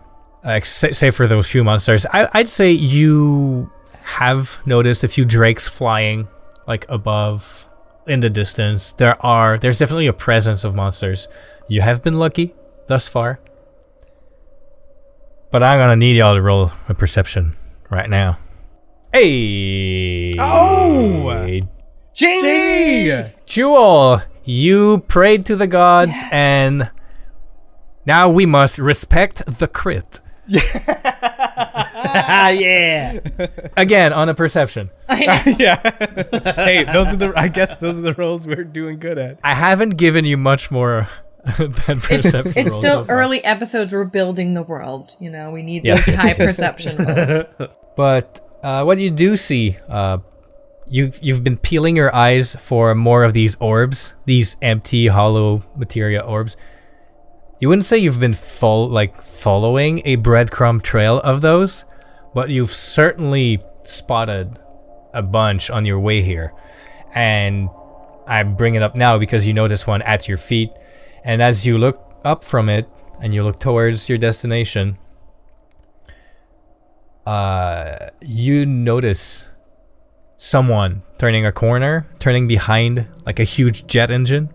save for those few monsters. I'd say you have noticed a few drakes flying like above in the distance. There's definitely a presence of monsters. You have been lucky thus far, but I'm gonna need y'all to roll a perception right now. Hey! Oh! Jamie! Jewel, you prayed to the gods, and now we must respect the crit. Yeah. Again, on a perception. I know. Yeah. Hey, I guess those are the roles we're doing good at. I haven't given you much more than perception It's rolls still so far. early episodes. We're building the world. You know, we need Yes, those yes, high yes, yes. perception rolls. But what you do see, you've been peeling your eyes for more of these orbs, these empty, hollow materia orbs. You wouldn't say you've been following a breadcrumb trail of those, but you've certainly spotted a bunch on your way here. And I bring it up now because you notice one at your feet, and as you look up from it and you look towards your destination, you notice someone turning a corner, turning behind like a huge jet engine,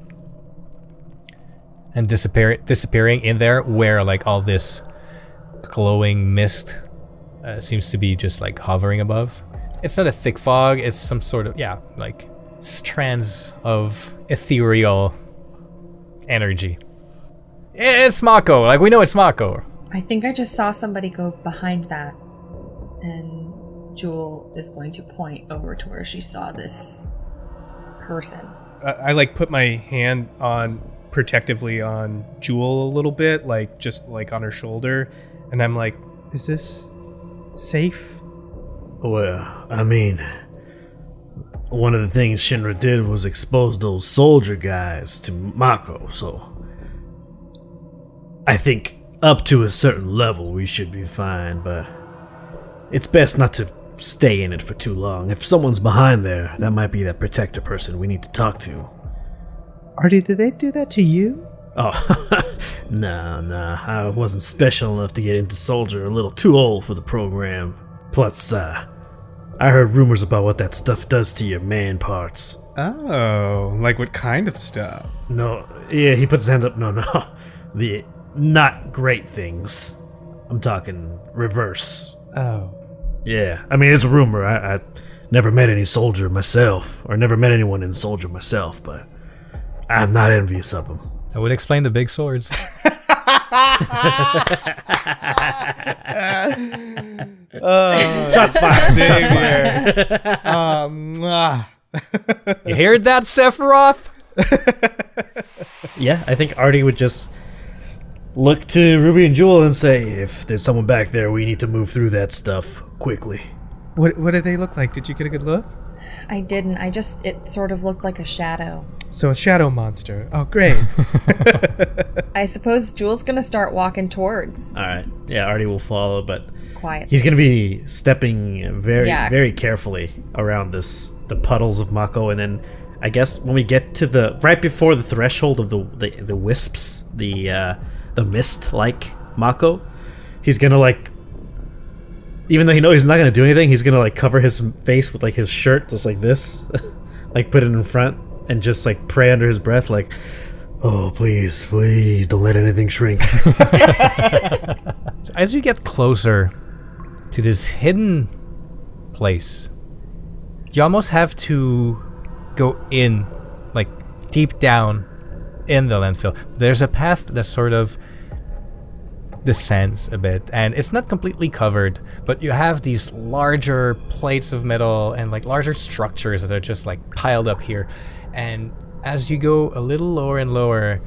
and disappearing in there where like all this glowing mist seems to be just like hovering above. It's not a thick fog, it's some sort of, like strands of ethereal energy. It's Mako, like we know it's Mako. I think I just saw somebody go behind that, and Jewel is going to point over to where she saw this person. I like put my hand on protectively on Jewel a little bit, like just like on her shoulder, and I'm like, is this safe? Well, I mean, one of the things Shinra did was expose those soldier guys to Mako, so I think up to a certain level we should be fine, but it's best not to stay in it for too long. If someone's behind there, that might be that protector person we need to talk to. Artie, did they do that to you? Oh, nah, I wasn't special enough to get into soldier, a little too old for the program. Plus, I heard rumors about what that stuff does to your man parts. Oh, like what kind of stuff? No, yeah, he puts his hand up. No, the not great things. I'm talking reverse. Oh. Yeah, I mean, it's a rumor. I never met any soldier myself, or never met anyone in soldier myself, but I'm not envious of them. That would explain the big swords. Shots fired. You heard that, Sephiroth? Yeah, I think Artie would just look to Ruby and Jewel and say, if there's someone back there, we need to move through that stuff quickly. What do they look like? Did you get a good look? I didn't. It sort of looked like a shadow. So a shadow monster. Oh, great. I suppose Jewel's gonna start walking towards. Alright, yeah, Artie will follow, but Quiet. he's gonna be stepping very, Yeah. very carefully around the puddles of Mako, and then I guess when we get to right before the threshold of the wisps, the mist-like Mako, he's gonna like, even though he knows he's not gonna do anything, he's gonna like cover his face with like his shirt just like this, like put it in front and just like pray under his breath like, oh please don't let anything shrink. As you get closer to this hidden place, you almost have to go in, like deep down in the landfill. There's a path that sort of descends a bit, and it's not completely covered, but you have these larger plates of metal and like larger structures that are just like piled up here. And as you go a little lower and lower,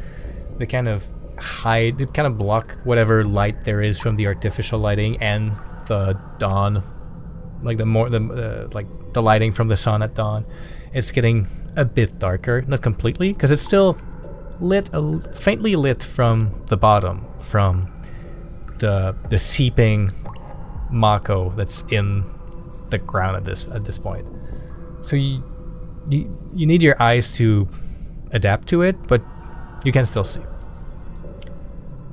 they kind of block whatever light there is from the artificial lighting and the dawn, like the lighting from the sun at dawn. It's getting a bit darker, not completely, because it's still lit, faintly lit from the bottom, from the seeping Mako that's in the ground at this point. So you need your eyes to adapt to it, but you can still see.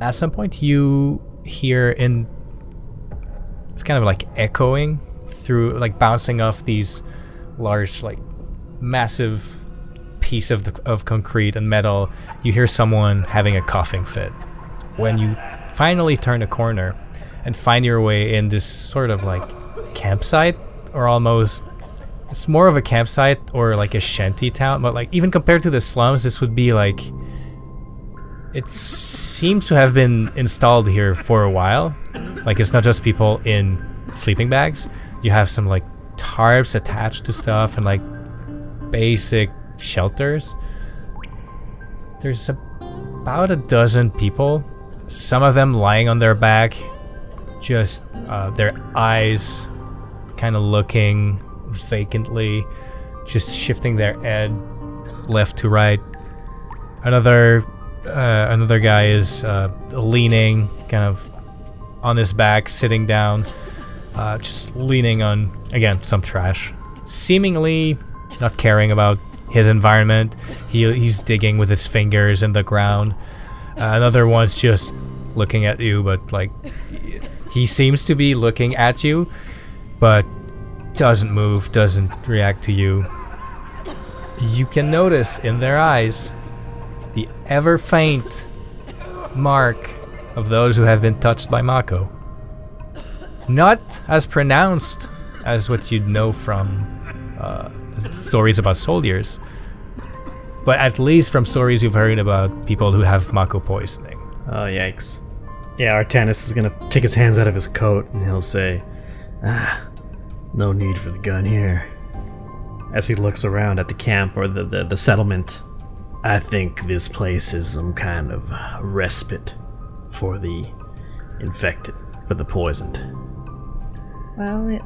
At some point you hear it's kind of like echoing through, like bouncing off these large, like massive piece of concrete and metal. You hear someone having a coughing fit. When you finally turn a corner and find your way in this sort of like campsite, or almost, it's more of a campsite or like a shanty town, but like even compared to the slums, this would be like, it seems to have been installed here for a while. Like it's not just people in sleeping bags. You have some like tarps attached to stuff and like basic shelters. There's about a dozen people, some of them lying on their back, just their eyes kind of looking vacantly, just shifting their head left to right. Another guy is leaning kind of on his back, sitting down, just leaning on, again, some trash, seemingly not caring about his environment. He's digging with his fingers in the ground. Another one's just looking at you, but like He seems to be looking at you, but doesn't move, doesn't react to you. You can notice in their eyes the ever faint mark of those who have been touched by Mako. Not as pronounced as what you'd know from stories about soldiers, but at least from stories you've heard about people who have Mako poisoning. Oh, yikes. Yeah, Artanis is gonna take his hands out of his coat and he'll say, no need for the gun here. As he looks around at the camp or the settlement, I think this place is some kind of respite for the infected, for the poisoned. Well, it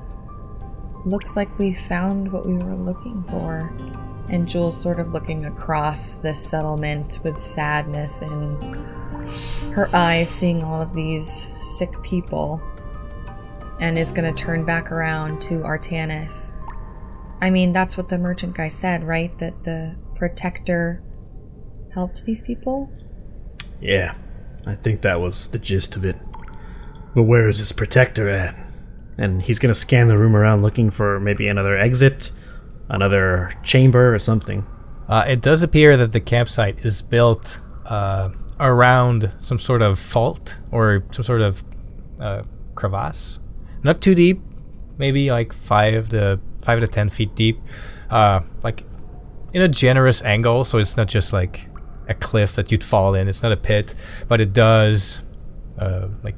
looks like we found what we were looking for. And Jules sort of looking across this settlement with sadness in her eyes, seeing all of these sick people, and is going to turn back around to Artanis. I mean, that's what the merchant guy said, right? That the protector helped these people? Yeah, I think that was the gist of it. But where is this protector at? And he's gonna scan the room around looking for maybe another exit, another chamber or something. It does appear that the campsite is built around some sort of fault or some sort of crevasse. Not too deep, maybe like 5 to 10 feet deep. Like in a generous angle, so it's not just like a cliff that you'd fall in. It's not a pit, but it does like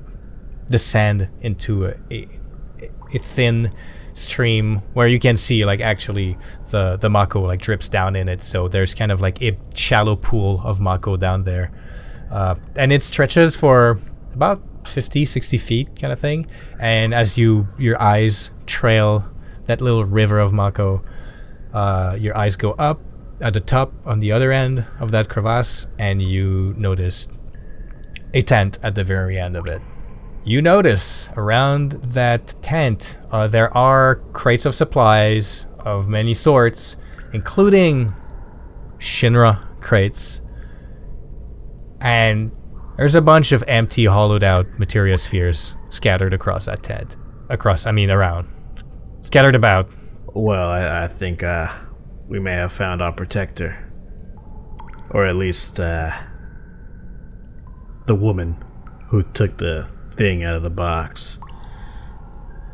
descend into a thin stream where you can see like actually the Mako like drips down in it. So there's kind of like a shallow pool of Mako down there, and it stretches for about 50-60 feet kind of thing. And as your eyes trail that little river of Mako, your eyes go up at the top on the other end of that crevasse, and you notice a tent at the very end of it. You notice around that tent there are crates of supplies of many sorts, including Shinra crates, and there's a bunch of empty, hollowed out Materia spheres scattered across that tent. Around. Scattered about. Well, I think we may have found our protector. Or at least the woman who took the thing out of the box.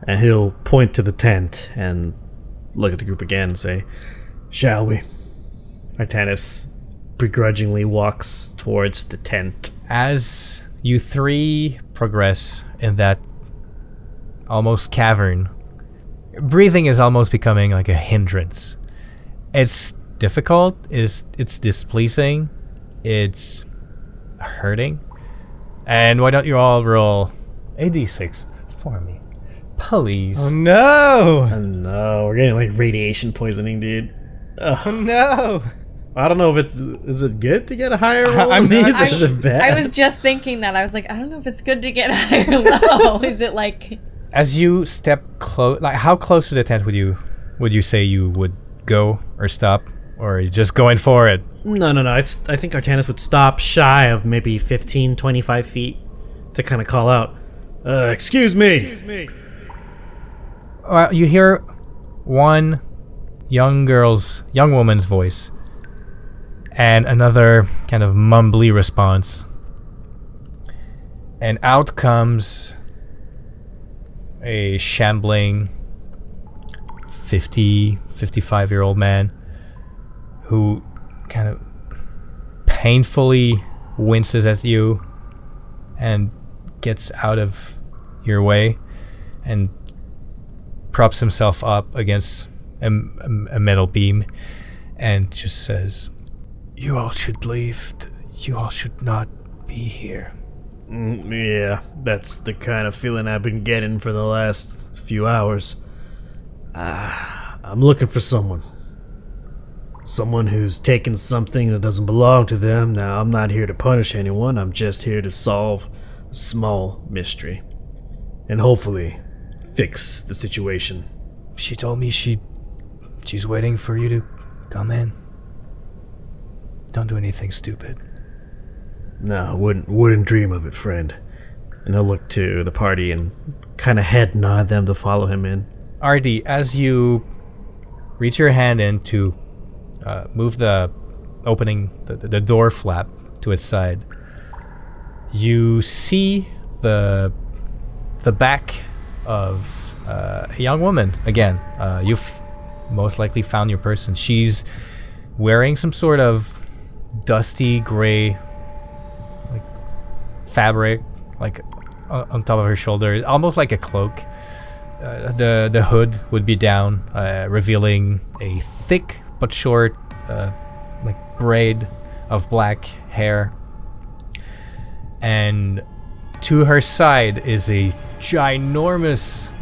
And he'll point to the tent and look at the group again and say, "Shall we?" Artanis begrudgingly walks towards the tent. As you three progress in that almost cavern, breathing is almost becoming like a hindrance. It's difficult, it's displeasing, it's hurting. And why don't you all roll a d6 for me, please? Oh no! Oh no, we're getting like radiation poisoning, dude. Ugh. Oh no! I don't know if is it good to get a higher roll I'm on these, not- or is it bad? I was just thinking that. I was like, I don't know if it's good to get high or low. Is it like... As you step close, like how close to the tent would you say you would go or stop, or are you just going for it? No. I think Artanis would stop shy of maybe 15, 25 feet to kind of call out, excuse me. You hear one young woman's voice, and another kind of mumbly response. And out comes a shambling 55-year-old man who kind of painfully winces at you and gets out of your way and props himself up against a metal beam and just says, "You all should leave. You all should not be here." Yeah, that's the kind of feeling I've been getting for the last few hours. I'm looking for someone. Someone who's taken something that doesn't belong to them. Now, I'm not here to punish anyone. I'm just here to solve a small mystery. And hopefully fix the situation. She told me she's waiting for you to come in. Don't do anything stupid. No, wouldn't dream of it, friend. And I'll look to the party and kind of head nod them to follow him in. Artie, as you reach your hand in to move the opening, the door flap to its side, you see the back of a young woman again. You've most likely found your person. She's wearing some sort of dusty gray like fabric, like on top of her shoulder, almost like a cloak. The hood would be down, revealing a thick but short like braid of black hair. And to her side is a ginormous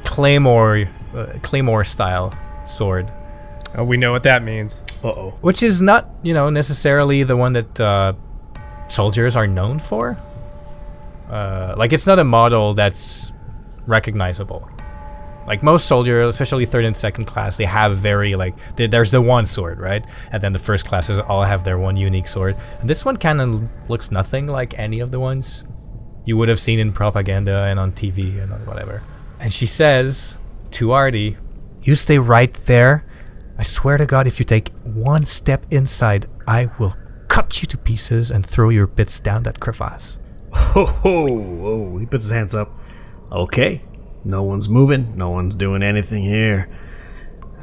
claymore style sword. Oh, we know what that means. Uh-oh. Which is not, necessarily the one that soldiers are known for. Like, it's not a model that's recognizable. Like, most soldiers, especially third and second class, they have very, there's the one sword, right? And then the first classes all have their one unique sword. And this one kind of looks nothing like any of the ones you would have seen in propaganda and on TV and whatever. And she says to Artie, "You stay right there. I swear to God, if you take one step inside, I will cut you to pieces and throw your bits down that crevasse." Oh, he puts his hands up. Okay, no one's moving, no one's doing anything here.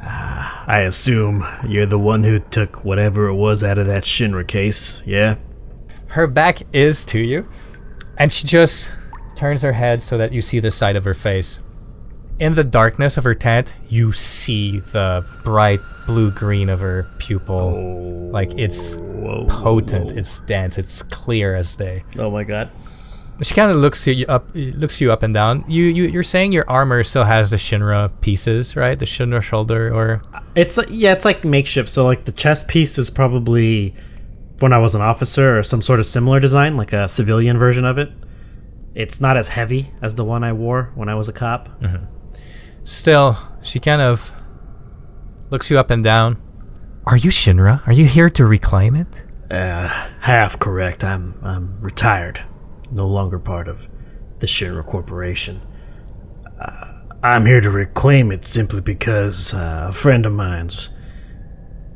I assume you're the one who took whatever it was out of that Shinra case, yeah? Her back is to you, and she just turns her head so that you see the side of her face. In the darkness of her tent, you see the bright blue-green of her pupil. Like, it's potent, it's dense, it's clear as day. Oh my god. She kind of looks you up and down. You're saying your armor still has the Shinra pieces, right? The Shinra shoulder, or it's like makeshift. So like the chest piece is probably when I was an officer or some sort of similar design, like a civilian version of it. It's not as heavy as the one I wore when I was a cop. Mm-hmm. Still, she kind of looks you up and down. Are you Shinra? Are you here to reclaim it? Half correct. I'm retired. No longer part of the Shinra Corporation. I'm here to reclaim it simply because a friend of mine's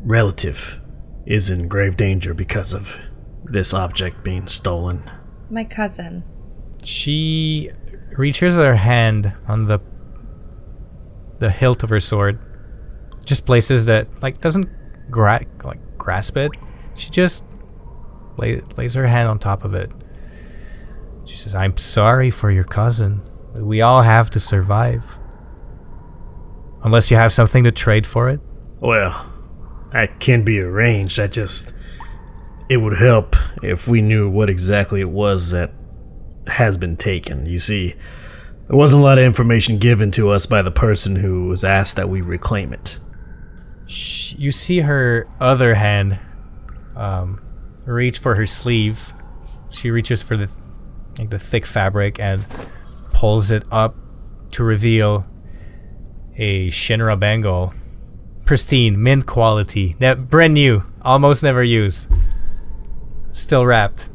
relative is in grave danger because of this object being stolen. My cousin. She reaches her hand on the hilt of her sword, just places that, doesn't grasp it. She just lays her hand on top of it. She says, "I'm sorry for your cousin. We all have to survive. Unless you have something to trade for it." Well, that can be arranged. It would help if we knew what exactly it was that has been taken. You see, there wasn't a lot of information given to us by the person who was asked that we reclaim it. You see her other hand reach for her sleeve. She reaches for the thick fabric and pulls it up to reveal a Shinra bangle. Pristine, mint quality, brand new, almost never used. Still wrapped.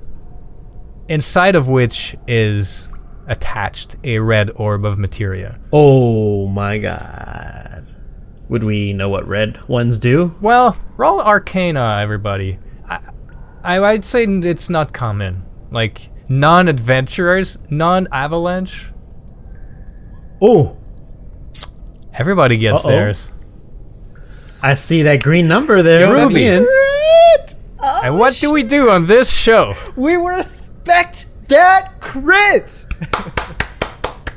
Inside of which is attached a red orb of materia. Oh my god. Would we know what red ones do? Well, roll Arcana, everybody. I'd say it's not common. Like, non-adventurers, non-avalanche. Oh! Everybody gets theirs. I see that green number there. Ruby. Oh, and what do we do on this show? We respect that crit.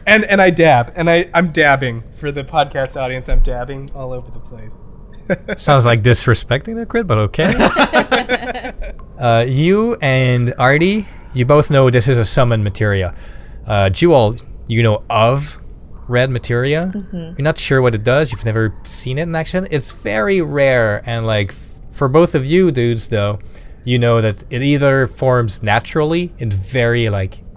and I dab, and I'm dabbing for the podcast audience. I'm dabbing all over the place. Sounds like disrespecting the crit, but okay. You and Artie, you both know this is a summon materia. Jewel, you know of red materia. Mm-hmm. You're not sure what it does. You've never seen it in action. It's very rare, and for both of you dudes, though, you know that it either forms naturally in very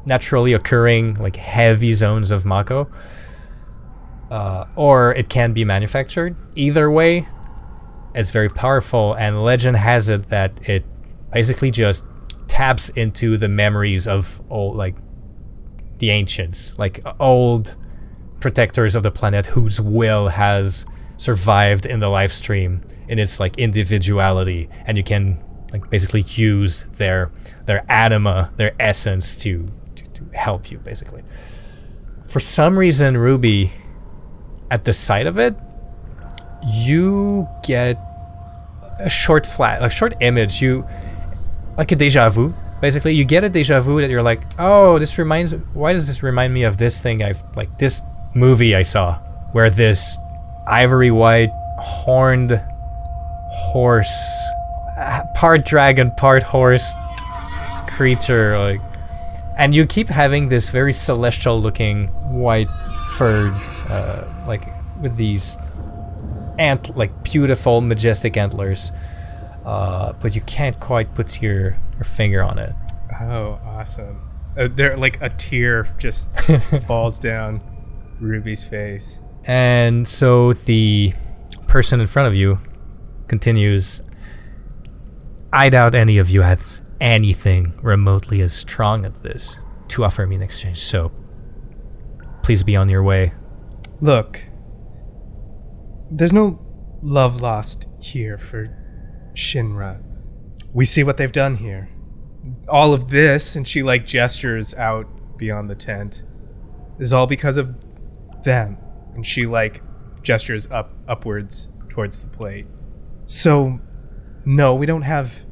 naturally occurring heavy zones of Mako, or it can be manufactured. Either way, it's very powerful, and legend has it that it basically just taps into the memories of the the ancients, like old protectors of the planet whose will has survived in the live stream in its like individuality, and you can like basically use their anima, their essence to help you basically. For some reason, Ruby, at the sight of it, you get a short image, you like a deja vu. Basically, you get a deja vu that you're like, oh, why does this remind me of this thing this movie I saw, where this ivory white horned horse, part dragon, part horse creature, like, and you keep having this very celestial looking white furred, like with these beautiful majestic antlers, but you can't quite put your finger on it. Oh, awesome. There, like a tear just falls down Ruby's face. And so the person in front of you continues, I doubt any of you has anything remotely as strong as this to offer me in exchange, so please be on your way. Look, there's no love lost here for Shinra. We see what they've done here. All of this, and she like gestures out beyond the tent, is all because of them. And she like gestures upwards towards the plate. So, no, we don't have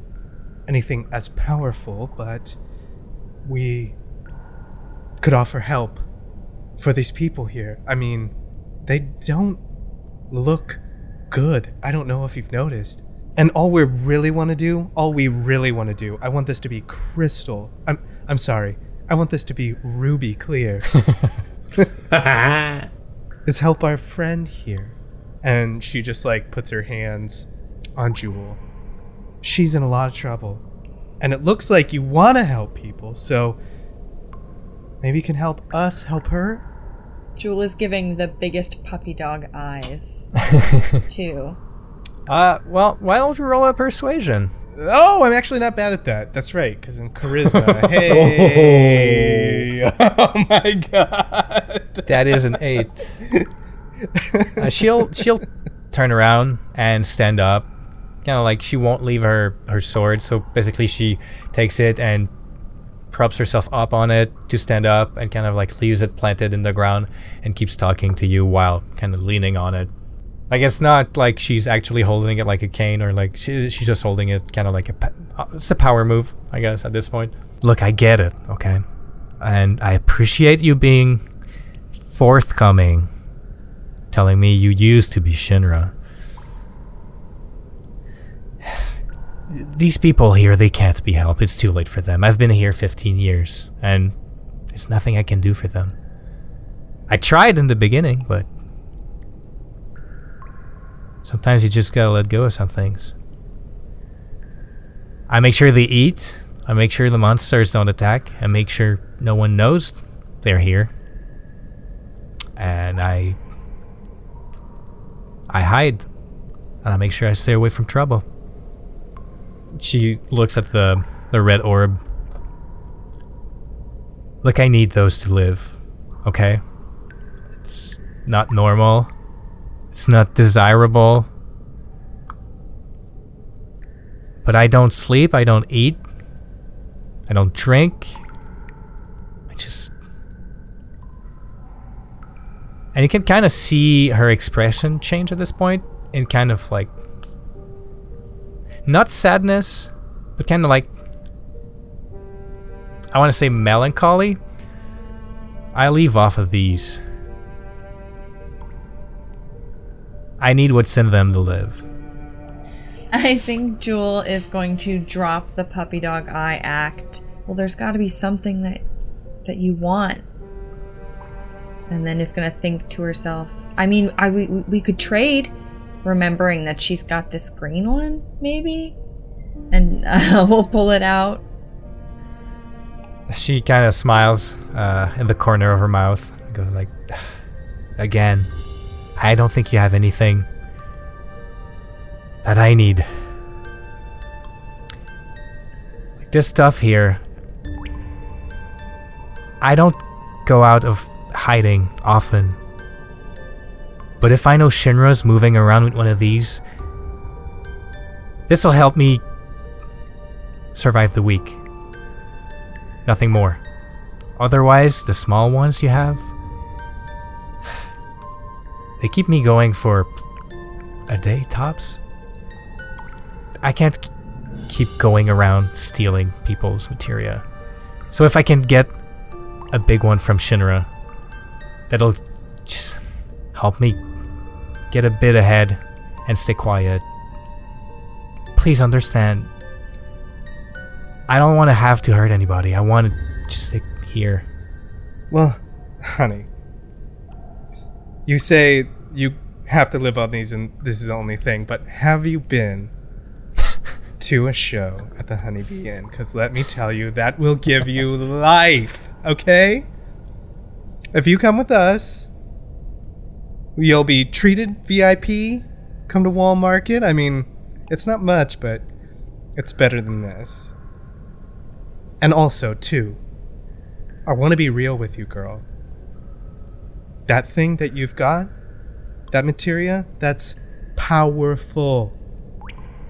anything as powerful, but we could offer help for these people here. I mean, they don't look good. I don't know if you've noticed. And all we really want to do, I want this to be crystal. I'm sorry. I want this to be ruby clear. Is help our friend here. And she just like puts her hands on Jewel. She's in a lot of trouble. And it looks like you want to help people, so maybe you can help us help her? Jewel is giving the biggest puppy dog eyes, too. Well, why don't you roll a persuasion? Oh, I'm actually not bad at that. That's right, because in charisma, hey! Oh my god! That is an 8. She'll turn around and stand up. Kind of like she won't leave her sword, so basically she takes it and props herself up on it to stand up and kind of like leaves it planted in the ground and keeps talking to you while kind of leaning on it. Like, it's not like she's actually holding it like a cane, or like she's just holding it kind of like it's a power move, I guess, at this point. Look, I get it, okay? And I appreciate you being forthcoming, telling me you used to be Shinra. These people here, they can't be helped. It's too late for them. I've been here 15 years, and there's nothing I can do for them. I tried in the beginning, but sometimes you just gotta let go of some things. I make sure they eat. I make sure the monsters don't attack. I make sure no one knows they're here. And I hide. And I make sure I stay away from trouble. She looks at the red orb. Look, I need those to live, okay? It's not normal. It's not desirable. But I don't sleep, I don't eat, I don't drink. I just... And you can kind of see her expression change at this point in kind of like... Not sadness, but kind of like... I want to say melancholy. I leave off of these. I need what's in them to live. I think Jewel is going to drop the puppy dog eye act. Well, there's got to be something that you want. And then is going to think to herself, I mean, we could trade, remembering that she's got this green one, maybe? And we'll pull it out. She kind of smiles in the corner of her mouth. Goes like, again, I don't think you have anything that I need. Like this stuff here, I don't go out of hiding often. But if I know Shinra's moving around with one of these, this'll help me survive the week. Nothing more. Otherwise, the small ones you have, they keep me going for a day tops. I can't keep going around stealing people's materia. So if I can get a big one from Shinra, that'll just help me get a bit ahead and stay quiet. Please understand, I don't want to have to hurt anybody. I want to just stay here. Well, honey, you say you have to live on these and this is the only thing, but have you been to a show at the Honeybee Inn? Because let me tell you, that will give you life, okay? If you come with us, you'll be treated VIP. Come to Wall Market. I mean, it's not much, but it's better than this. And also, too, I want to be real with you, girl. That thing that you've got, that materia, that's powerful.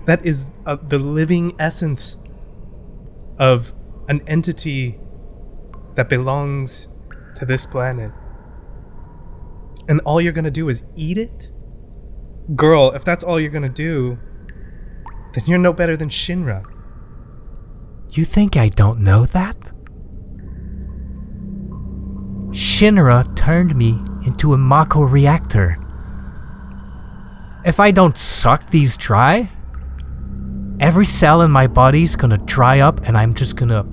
That is the living essence of an entity that belongs to this planet. And all you're gonna do is eat it? Girl, if that's all you're gonna do, then you're no better than Shinra. You think I don't know that? Shinra turned me into a Mako reactor. If I don't suck these dry, every cell in my body's gonna dry up and I'm just gonna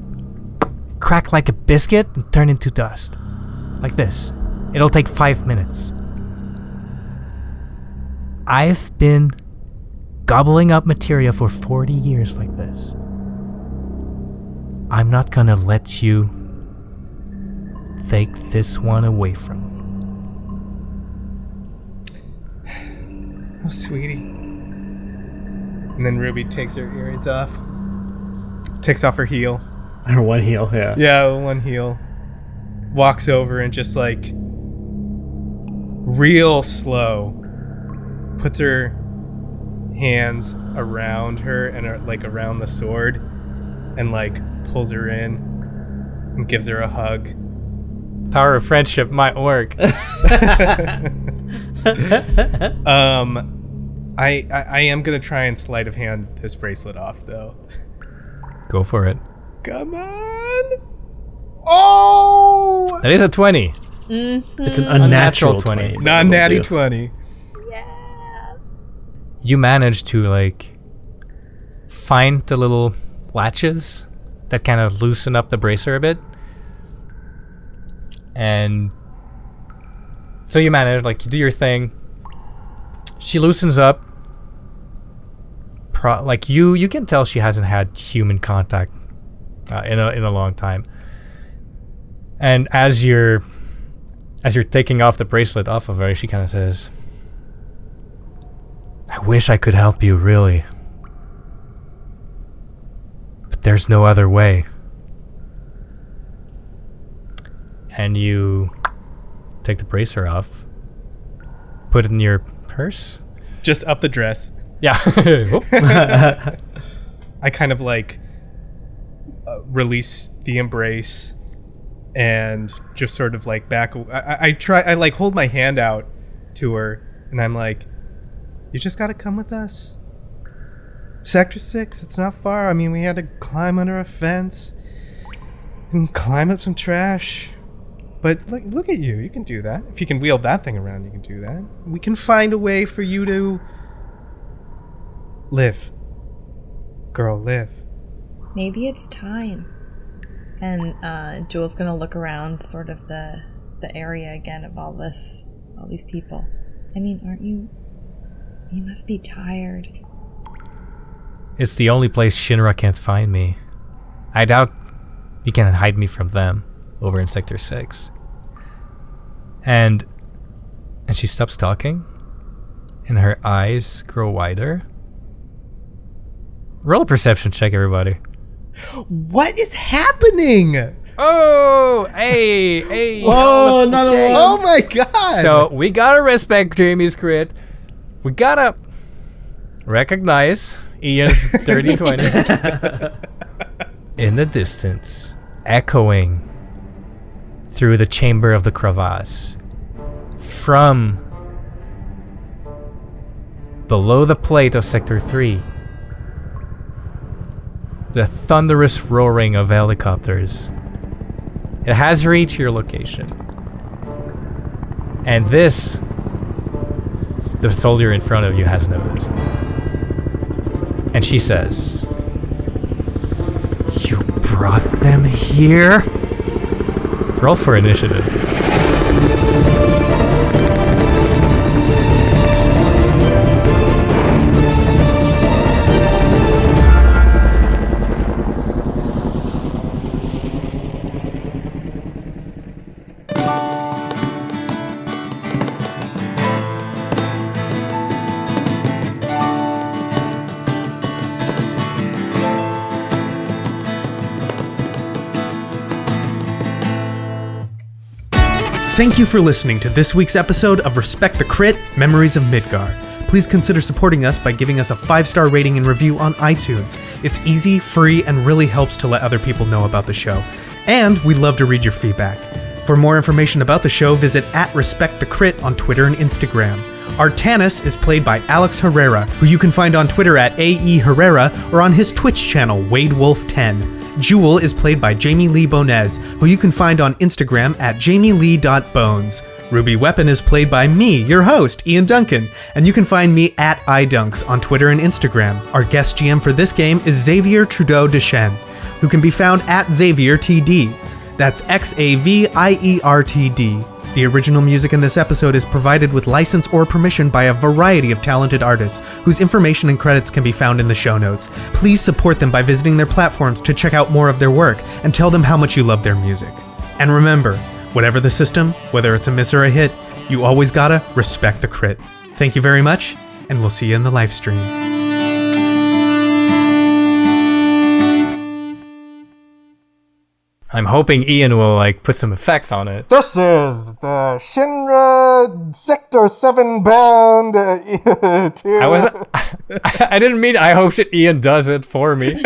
crack like a biscuit and turn into dust. Like this. It'll take 5 minutes. I've been gobbling up materia for 40 years like this. I'm not gonna let you take this one away from me. Oh, sweetie. And then Ruby takes her earrings off. Takes off her heel. Her one heel, yeah. Yeah, one heel. Walks over and just like real slow puts her hands around her and like around the sword and like pulls her in and gives her a hug. Power of friendship might work. I am gonna try and sleight of hand this bracelet off though. Go for it. Come on! Oh! That is a 20. Mm-hmm. It's an unnatural 20. 20. Not natty 20. Yeah. You manage to like find the little latches that kind of loosen up the bracer a bit. And so you manage, like, you do your thing. She loosens up. Like you can tell she hasn't had human contact in a long time. And as you're taking off the bracelet off of her, she kind of says, "I wish I could help you, really, but there's no other way." And you take the bracer off, put it in your purse. Just up the dress. Yeah. I kind of like release the embrace and just sort of like back. I like hold my hand out to her and I'm like, "You just gotta come with us. Sector 6, it's not far. I mean, we had to climb under a fence and climb up some trash. But look at you. You can do that. If you can wheel that thing around, you can do that. We can find a way for you to live. Girl, live." Maybe it's time. And Jewel's gonna look around sort of the area again of all these people. I mean, aren't you? You must be tired. It's the only place Shinra can't find me. I doubt you can hide me from them over in Sector 6. And she stops talking, and her eyes grow wider. Roll a perception check, everybody. What is happening? Oh, hey. Oh, another Okay. one. Oh my god! So we gotta respect Jamie's crit. We gotta recognize Ian's dirty 20. In the distance, echoing through the chamber of the crevasse, from below the plate of Sector 3, the thunderous roaring of helicopters. It has reached your location. And this, the soldier in front of you has noticed. And she says, "You brought them here?" Roll for initiative. Thank you for listening to this week's episode of Respect the Crit, Memories of Midgar. Please consider supporting us by giving us a 5-star rating and review on iTunes. It's easy, free, and really helps to let other people know about the show. And we'd love to read your feedback. For more information about the show, visit @RespectTheCrit on Twitter and Instagram. Artanis is played by Alex Herrera, who you can find on Twitter @AE Herrera or on his Twitch channel, WadeWolf10. Jewel is played by Jamie Lee-Bonés, who you can find on Instagram @JamieLee.Bones. Ruby Weapon is played by me, your host, Ian Duncan, and you can find me @idunks on Twitter and Instagram. Our guest GM for this game is Xavier Trudeau-Deschênes, who can be found @XavierTD. That's XAVIERTD. The original music in this episode is provided with license or permission by a variety of talented artists, whose information and credits can be found in the show notes. Please support them by visiting their platforms to check out more of their work, and tell them how much you love their music. And remember, whatever the system, whether it's a miss or a hit, you always gotta respect the crit. Thank you very much, and we'll see you in the live stream. I'm hoping Ian will put some effect on it. This is the Shinra Sector 7 bound I didn't mean I hope that Ian does it for me.